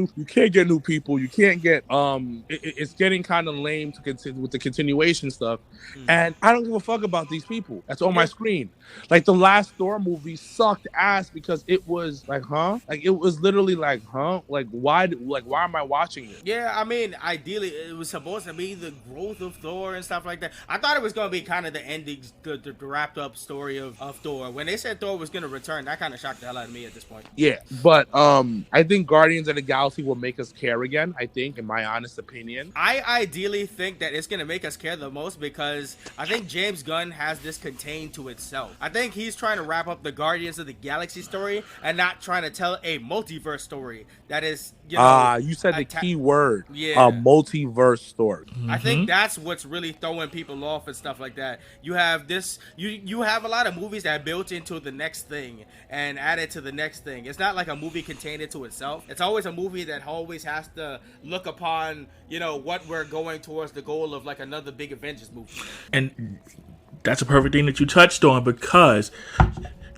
new people. You can't get it's getting kind of lame to continue with the continuation stuff, and I don't give a fuck about these people that's on my screen. Like the last Thor movie sucked ass because it was like, like it was literally like, like why am I watching it? Yeah, I mean, ideally it was supposed to be the growth of Thor and stuff like that. I thought it was gonna be kind of the ending, the wrapped up story of Thor. When they said Thor was gonna return, that kind of shocked the hell out of me at this point. Yeah, but I think Guardians of the Galaxy will make us care again. I think, in my honest opinion, I ideally think that it's gonna make us care the most because I think James Gunn has this contained to itself. I think he's trying to wrap up the Guardians of the Galaxy story and not trying to tell a multiverse story that is, you know, you said the key word, yeah, a multiverse story. I think that's what's really throwing people off and stuff like that. You have this, you have a lot of movies that are built into the next thing and added to the next thing. It's not like a movie contained into itself. It's always a movie that always has to look upon, you know, what we're going towards the goal of like another big Avengers movie. And that's a perfect thing that you touched on, because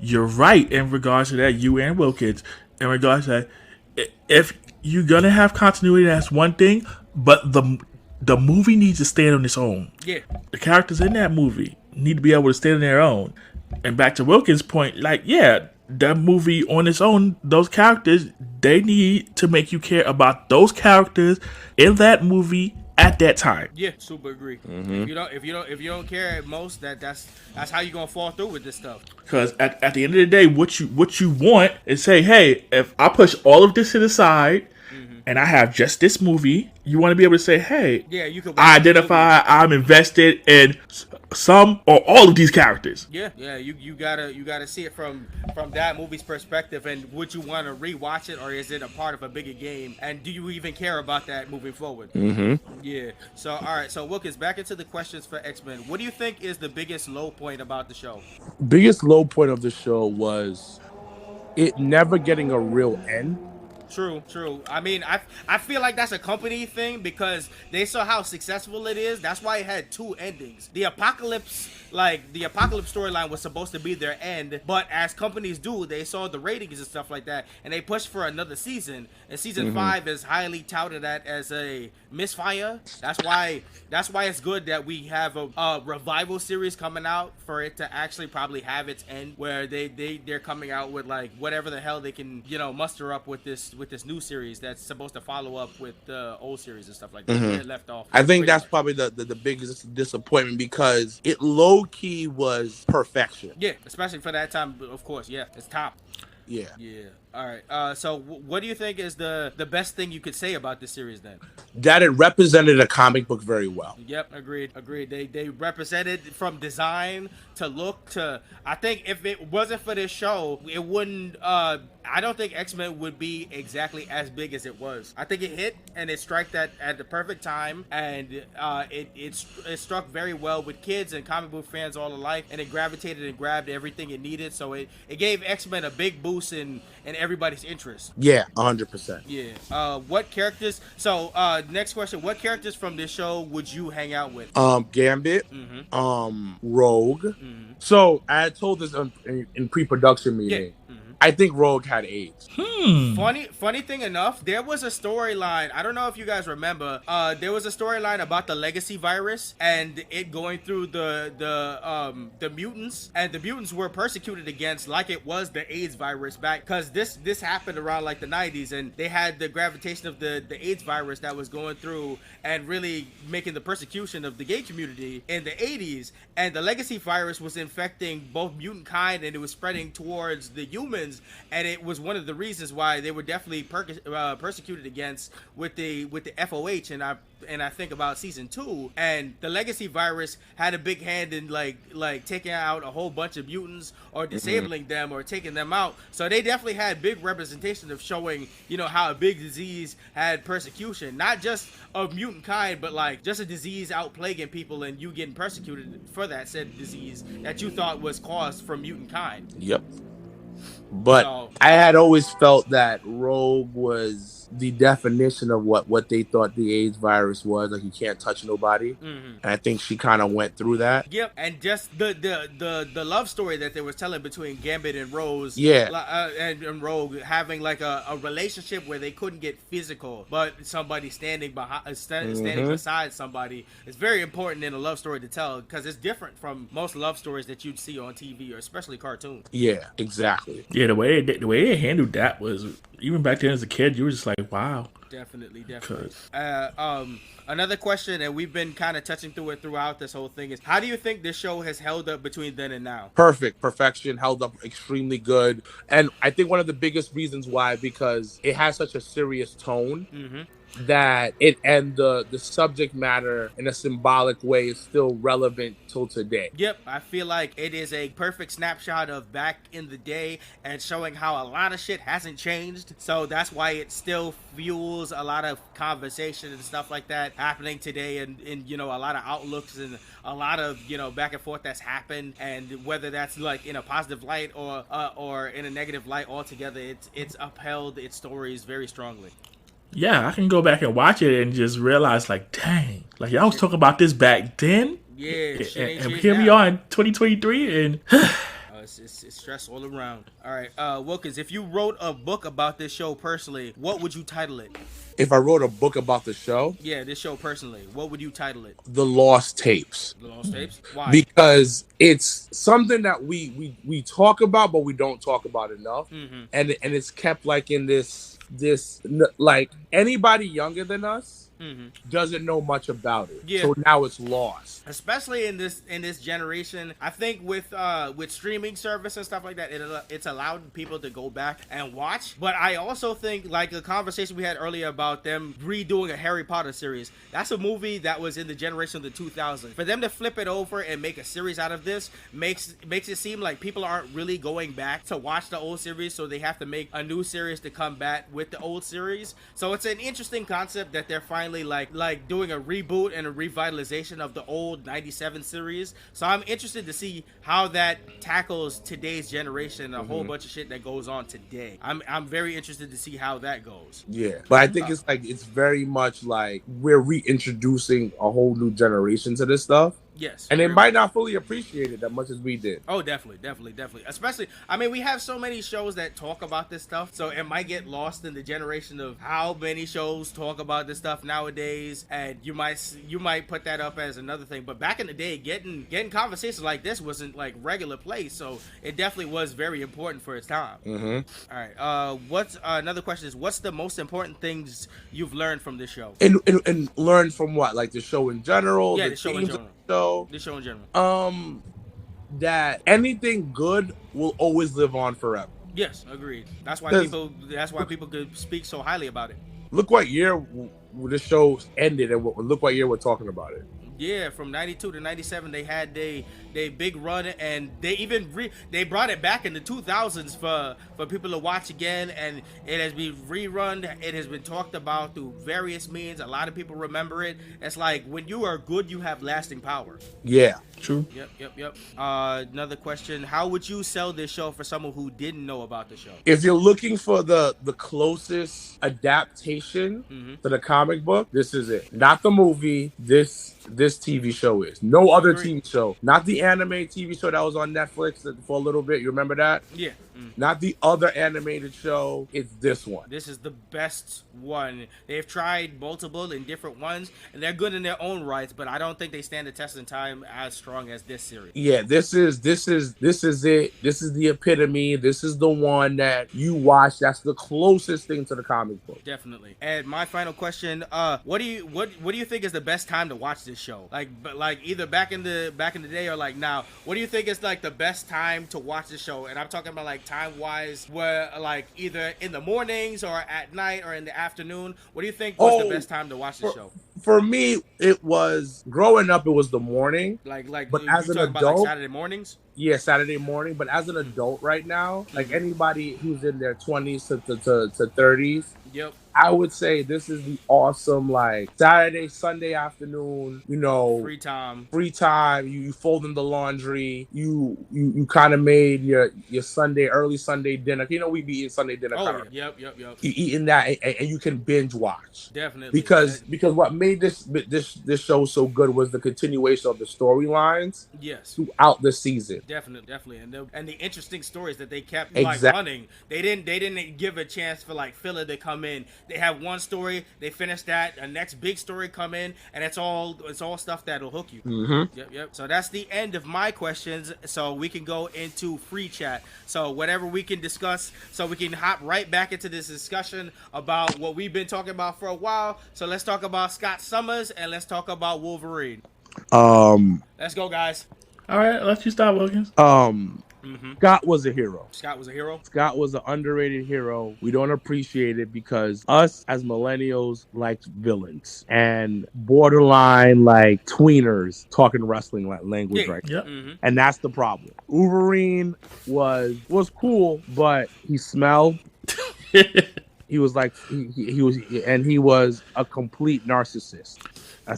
you're right in regards to that, you and Wilkins, in regards to that, if you're going to have continuity, that's one thing, but the movie needs to stand on its own. Yeah. The characters in that movie need to be able to stand on their own. And back to Wilkins' point, like, yeah, that movie on its own, those characters, they need to make you care about those characters in that movie at that time. Yeah, super agree. If you don't care at most, that's how you're gonna fall through with this stuff. Because at the end of the day, what you want is say, hey, if I push all of this to the side and I have just this movie, you want to be able to say, hey, yeah, you can I identify, I'm invested in some or all of these characters. Yeah, you gotta see it from that movie's perspective, and would you want to rewatch it, or is it a part of a bigger game, and do you even care about that moving forward? Yeah. So all right, so Wilkins, back into the questions for X-Men. What do you think is the biggest low point about the show? Biggest low point of the show was it never getting a real end. True. I mean, I feel like that's a company thing because they saw how successful it is. That's why it had two endings. The apocalypse storyline was supposed to be their end, but as companies do, they saw the ratings and stuff like that, and they pushed for another season. And season 5 is highly touted as a misfire. That's why it's good that we have a revival series coming out for it to actually probably have its end, where they're coming out with like whatever the hell they can, you know, muster up with this new series that's supposed to follow up with the old series and stuff like that. Where it left off. I think that's probably the biggest disappointment, because it low key was perfection. Yeah, especially for that time, of course. Yeah, it's top. Yeah. All right. So what do you think is the best thing you could say about this series then? That it represented a comic book very well. Yep, agreed. They represented from design to look to. I think if it wasn't for this show, it wouldn't. I don't think X-Men would be exactly as big as it was. I think it hit and it struck that at the perfect time, and it struck very well with kids and comic book fans all alike, and it gravitated and grabbed everything it needed. So it gave X-Men a big boost in everybody's interest. Yeah, 100%. Yeah. What characters? So next question: what characters from this show would you hang out with? Gambit, Rogue. So I had told this in pre-production meeting. I think Rogue had AIDS. Funny thing enough, there was a storyline. I don't know if you guys remember. There was a storyline about the legacy virus and it going through the mutants, and the mutants were persecuted against like it was the AIDS virus back, because this happened around like the 90s, and they had the gravitation of the AIDS virus that was going through and really making the persecution of the gay community in the 80s, and the legacy virus was infecting both mutant kind and it was spreading towards the humans. and it was one of the reasons why they were definitely persecuted against with the FOH. And I think about season 2, and the legacy virus had a big hand in like taking out a whole bunch of mutants or disabling them or taking them out. So they definitely had big representation of showing, how a big disease had persecution, not just of mutant kind, but like just a disease out plaguing people and you getting persecuted for that said disease that you thought was caused from mutant kind. Yep. But I had always felt that Rogue was the definition of what they thought the AIDS virus was. Like, you can't touch nobody. And I think she kind of went through that. Yep, and just the love story that they were telling between Gambit and Rose. Yeah. And Rogue having like a relationship where they couldn't get physical, but somebody standing beside somebody is very important in a love story to tell, because it's different from most love stories that you'd see on TV or especially cartoons. Yeah, exactly. Yeah, the way they handled that was, even back then as a kid, you were just like, wow. Definitely. Another question, and we've been kind of touching through it throughout this whole thing, is how do you think this show has held up between then and now? Perfection, held up extremely good. And I think one of the biggest reasons why, because it has such a serious tone, that it and the subject matter in a symbolic way is still relevant till today. Yep, I feel like it is a perfect snapshot of back in the day and showing how a lot of shit hasn't changed. So that's why it still fuels a lot of conversation and stuff like that happening today, and a lot of outlooks and a lot of back and forth that's happened, and whether that's like in a positive light or in a negative light altogether, it's upheld its stories very strongly. Yeah, I can go back and watch it and just realize, like, dang, like y'all was talking about this back then. Yeah, and here we are in 2023, and it's stress all around. All right, Wilkins, if you wrote a book about this show personally, what would you title it? If I wrote a book about the show? Yeah, this show personally, what would you title it? The Lost Tapes. The Lost Tapes? Why? Because it's something that we talk about, but we don't talk about enough. And it's kept like in this like, anybody younger than us doesn't know much about it. Yeah. So now it's lost. Especially in this generation. I think with streaming service and stuff like that, it's allowed people to go back and watch. But I also think, like the conversation we had earlier about them redoing a Harry Potter series, that's a movie that was in the generation of the 2000s. For them to flip it over and make a series out of this makes it seem like people aren't really going back to watch the old series, so they have to make a new series to combat with the old series. So it's an interesting concept that they're finally like doing a reboot and a revitalization of the old 97 series. So I'm interested to see how that tackles today's generation, a whole bunch of shit that goes on today. I'm very interested to see how that goes. Yeah, but I think it's very much like we're reintroducing a whole new generation to this stuff. Yes. And they might not fully appreciate it that much as we did. Oh, definitely. Especially, I mean, we have so many shows that talk about this stuff, so it might get lost in the generation of how many shows talk about this stuff nowadays, and you might put that up as another thing. But back in the day, getting conversations like this wasn't like regular play, so it definitely was very important for its time. All right. What's another question is, what's the most important things you've learned from this show? And learned from what? Like the show in general? Yeah, the show in general. This show in general. That anything good will always live on forever. Yes, agreed. That's why people could speak so highly about it. Look what year the show ended, and look what year we're talking about it. Yeah, from 92 to 97, they had they big run, and they even they brought it back in the 2000s for people to watch again, and it has been rerun. It has been talked about through various means. A lot of people remember it. It's like, when you are good, you have lasting power. Yeah, true. Yep. Another question: how would you sell this show for someone who didn't know about the show? If you're looking for the closest adaptation to the comic book, this is it. Not the movie. This TV show is. No other TV show. Not the anime TV show that was on Netflix for a little bit. You remember that? Yeah. Not the other animated show. It's this one. This is the best one. They've tried multiple and different ones, and they're good in their own rights, but I don't think they stand the test of time as strong as this series. Yeah, this is it. This is the epitome. This is the one that you watch. That's the closest thing to the comic book. Definitely. And my final question: what do you think is the best time to watch this show? Like either back in the day or like now. What do you think is like the best time to watch the show? And I'm talking about like like time wise, were like either in the mornings or at night or in the afternoon? What do you think was the best time to watch the show? For me, it was growing up. It was the morning. Like But you as an talking about like adult, Saturday mornings? yeah, Saturday morning. But as an adult right now, like anybody who's in their 20s to 30s, Yep. I would say this is the awesome, like, Saturday, Sunday afternoon, Free time. You folding the laundry, you kind of made your Sunday, early Sunday dinner. We be eating Sunday dinner. Oh, yep. You eating that, and you can binge watch. Definitely. Because what made this show so good was the continuation of the storylines. Yes. Throughout the season. Definitely. And the interesting stories that they kept Exactly. like running. They didn't give a chance for like filler to come in. They have one story, they finish that, a next big story come in, and it's all stuff that'll hook you. Mm-hmm. Yep. So that's the end of my questions. So we can go into free chat. So whatever we can discuss, so we can hop right back into this discussion about what we've been talking about for a while. So let's talk about Scott Summers and let's talk about Wolverine. Let's go, guys. All right, let you start, Wilkins. Scott was a hero. Scott was a hero? Scott was an underrated hero. We don't appreciate it because us as millennials liked villains and borderline like tweeners talking wrestling language, right? Yep. And that's the problem. Wolverine was cool, but he smelled. He was like he was a complete narcissist.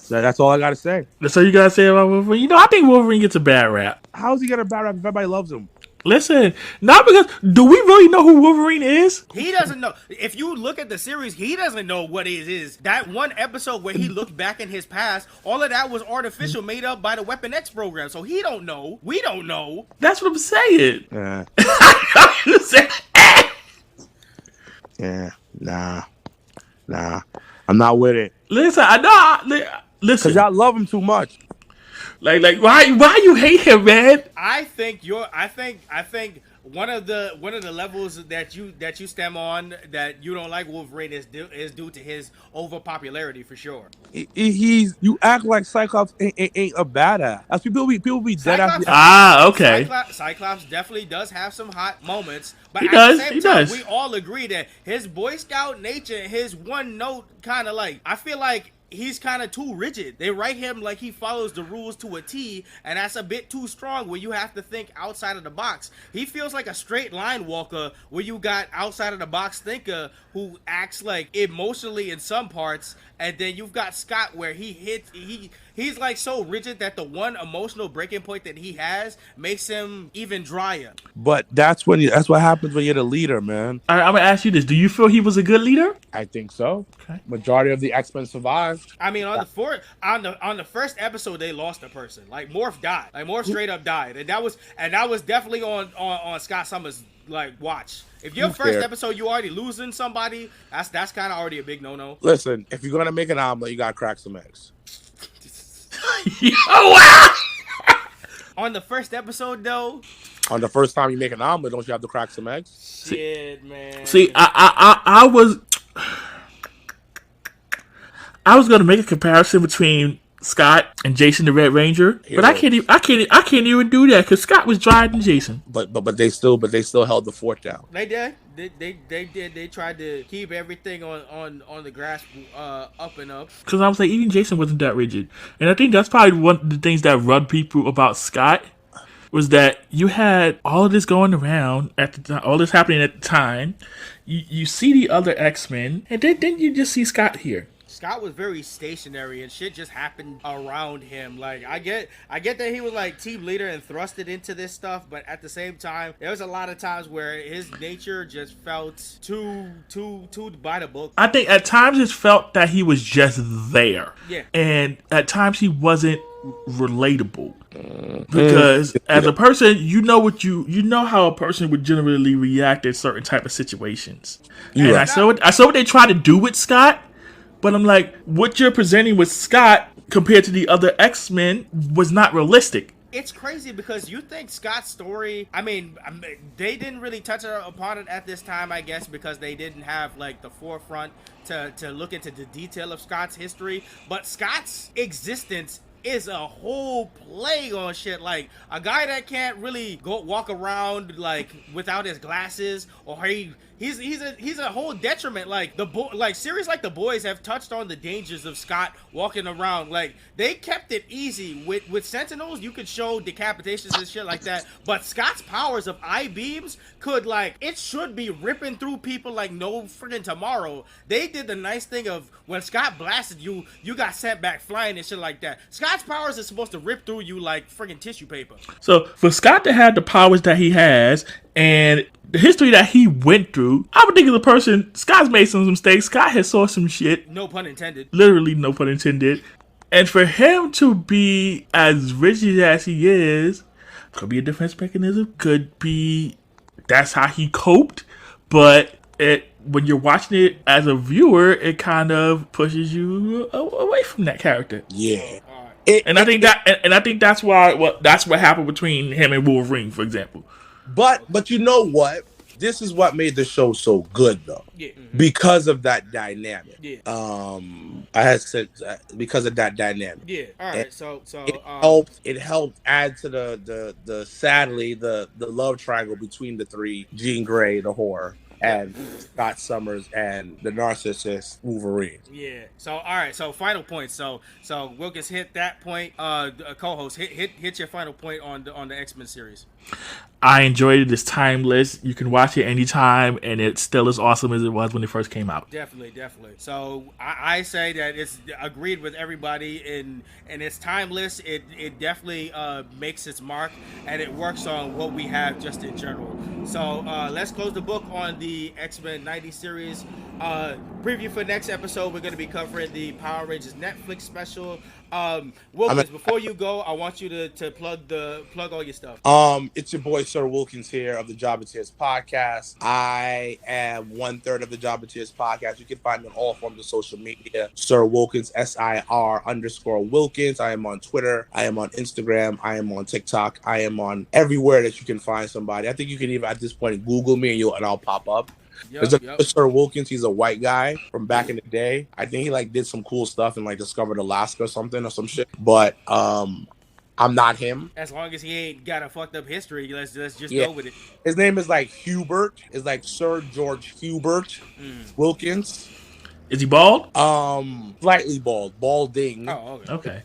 That's all I gotta say. That's all you gotta say about Wolverine. I think Wolverine gets a bad rap. How's he get a bad rap if everybody loves him? Listen, not because do we really know who Wolverine is? He doesn't know. If you look at the series, he doesn't know what it is. That one episode where he looked back in his past, all of that was artificial, made up by the Weapon X program. So he don't know. We don't know. That's what I'm saying. Yeah. Nah. I'm not with it. Listen, I know. Listen, because y'all love him too much. Like why you hate him, man? I think one of the levels that you stem on that you don't like Wolverine is due to his overpopularity for sure. You act like Cyclops ain't a badass. As people be dead Cyclops, after. Okay. Cyclops definitely does have some hot moments, but He at does, the same he time, does. we all agree that his Boy Scout nature, his one note kind of like, I feel like he's kind of too rigid. They write him like he follows the rules to a T, and that's a bit too strong where you have to think outside of the box. He feels like a straight line walker where you got outside of the box thinker who acts like emotionally in some parts, and then you've got Scott where he's like so rigid that the one emotional breaking point that he has makes him even drier. But that's what happens when you're the leader, man. All right, I'm gonna ask you this: do you feel he was a good leader? I think so. Okay. Majority of the X-Men survived. I mean, on the first episode, they lost a person. Like Morph died. Like Morph straight up died, and that was definitely on Scott Summers' like watch. If your first episode you already losing somebody, that's kind of already a big no-no. Listen, if you're gonna make an omelet, you gotta crack some eggs. On the first episode, though. On the first time you make an omelet, don't you have to crack some eggs? Shit, man. See, I was gonna make a comparison between Scott and Jason the Red Ranger, but I can't even do that because Scott was drier than Jason. But they still held the fort down. They did. They did. They tried to keep everything on the grass up and up. Because I was like, even Jason wasn't that rigid, and I think that's probably one of the things that run people about Scott was that you had all of this going around at the time, all this happening at the time. You see the other X-Men, and then you just see Scott here. Scott was very stationary and shit just happened around him. Like I get that he was like team leader and thrusted into this stuff, but at the same time, there was a lot of times where his nature just felt too by the book. I think at times it felt that he was just there. Yeah. And at times he wasn't relatable. Because as a person, you know how a person would generally react in certain type of situations. Yeah. And I saw what they tried to do with Scott. But I'm like, what you're presenting with Scott compared to the other X-Men was not realistic. It's crazy because you think Scott's story, I mean, they didn't really touch upon it at this time, I guess, because they didn't have like the forefront to look into the detail of Scott's history. But Scott's existence is a whole plague on shit. Like a guy that can't really go walk around like without his glasses, or he's a whole detriment. Like like series like The Boys have touched on the dangers of Scott walking around. Like they kept it easy with Sentinels. You could show decapitations and shit like that, but Scott's powers of eye beams could it should be ripping through people like no friggin' tomorrow. They did the nice thing of when Scott blasted you, you got sent back flying and shit like that. Scott's powers is supposed to rip through you like friggin' tissue paper. So for Scott to have the powers that he has and the history that he went through, I would think of the person. Scott's made some mistakes. Scott has saw some shit. No pun intended. Literally, no pun intended. And for him to be as rigid as he is, could be a defense mechanism. Could be that's how he coped. But when you're watching it as a viewer, it kind of pushes you away from that character. Yeah. I think that's why that's what happened between him and Wolverine, for example. But you know what? This is what made the show so good, though. Yeah. Because of that dynamic. Yeah. I had said because of that dynamic. Yeah. All right. So it helped add to the sadly the love triangle between the three: Jean Grey, the whore, and Scott Summers and the narcissist Wolverine. Yeah. So all right. So final point. So Wilkins hit that point. Co-host hit your final point on the X-Men series. I enjoyed it. It's timeless. You can watch it anytime, and it's still as awesome as it was when it first came out. Definitely. So I say that it's agreed with everybody, and it's timeless. It definitely makes its mark, and it works on what we have just in general. So let's close the book on the X-Men 90 series. Preview for next episode, we're going to be covering the Power Rangers Netflix special. Wilkins, before you go, I want you to plug all your stuff. It's your boy Sir Wilkins here of the Jobbeteers Podcast. I am 1/3 of the Jobbeteers Podcast. You can find me on all forms of social media. Sir Wilkins, SIR_Wilkins. I am on Twitter. I am on Instagram. I am on TikTok. I am on everywhere that you can find somebody. I think you can even at this point Google me and I'll pop up. Yep. Sir Wilkins, he's a white guy from back in the day. I think he did some cool stuff and discovered Alaska or something or some shit. But I'm not him. As long as he ain't got a fucked up history, let's just go with it. His name is Hubert. It's Sir George Hubert Wilkins. Is he bald? Slightly bald, balding. Oh, okay.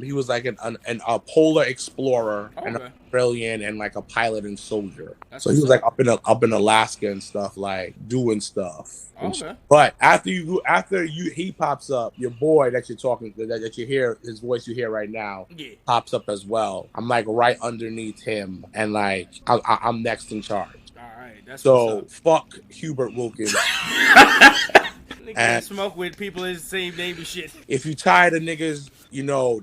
He was a polar explorer, an Australian, and a pilot and soldier. So he was up in Alaska and stuff, doing stuff. Okay. But after he pops up, your boy that you're talking that you hear his voice you hear right now pops up as well. I'm right underneath him, and I'm next in charge. All right. That's so fuck Hubert Wilkins. And smoke with people is the same name and shit. If you tired of niggas,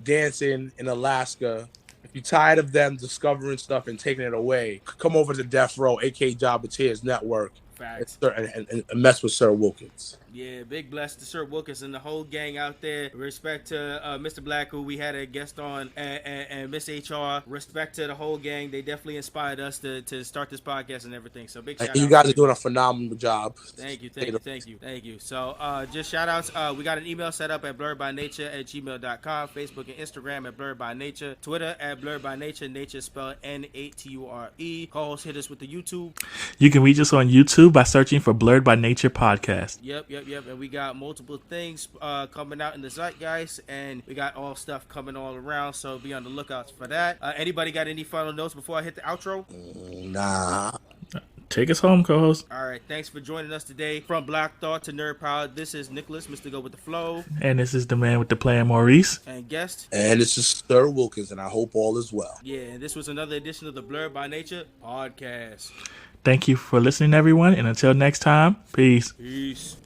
dancing in Alaska, if you tired of them discovering stuff and taking it away, come over to Death Row, aka Jobbeteers Network, and mess with Sir Wilkins. Yeah, big bless to Sir Wilkins and the whole gang out there. Respect to Mr. Black, who we had a guest on, and Miss HR. Respect to the whole gang. They definitely inspired us to start this podcast and everything. So big shout out. You guys are doing a phenomenal job. Thank you. So just shout outs. We got an email set up at blerdbynature@gmail.com, Facebook and Instagram at Blerd By Nature, Twitter at Blerd By Nature, nature spelled Nature. Co-host, hit us with the YouTube. You can reach us on YouTube by searching for Blerd By Nature Podcast. Yep. And we got multiple things coming out in the zeitgeist, and we got all stuff coming all around, so be on the lookout for that. Anybody got any final notes before I hit the outro? Nah. Take us home, co-host. All right, thanks for joining us today. From Black Thought to Nerd Power, this is Nicholas, Mr. Go With The Flow. And this is the man with the plan, Maurice. And guest. And this is Sir Wilkins, and I hope all is well. Yeah, and this was another edition of the Blerd By Nature Podcast. Thank you for listening, everyone, and until next time, peace. Peace.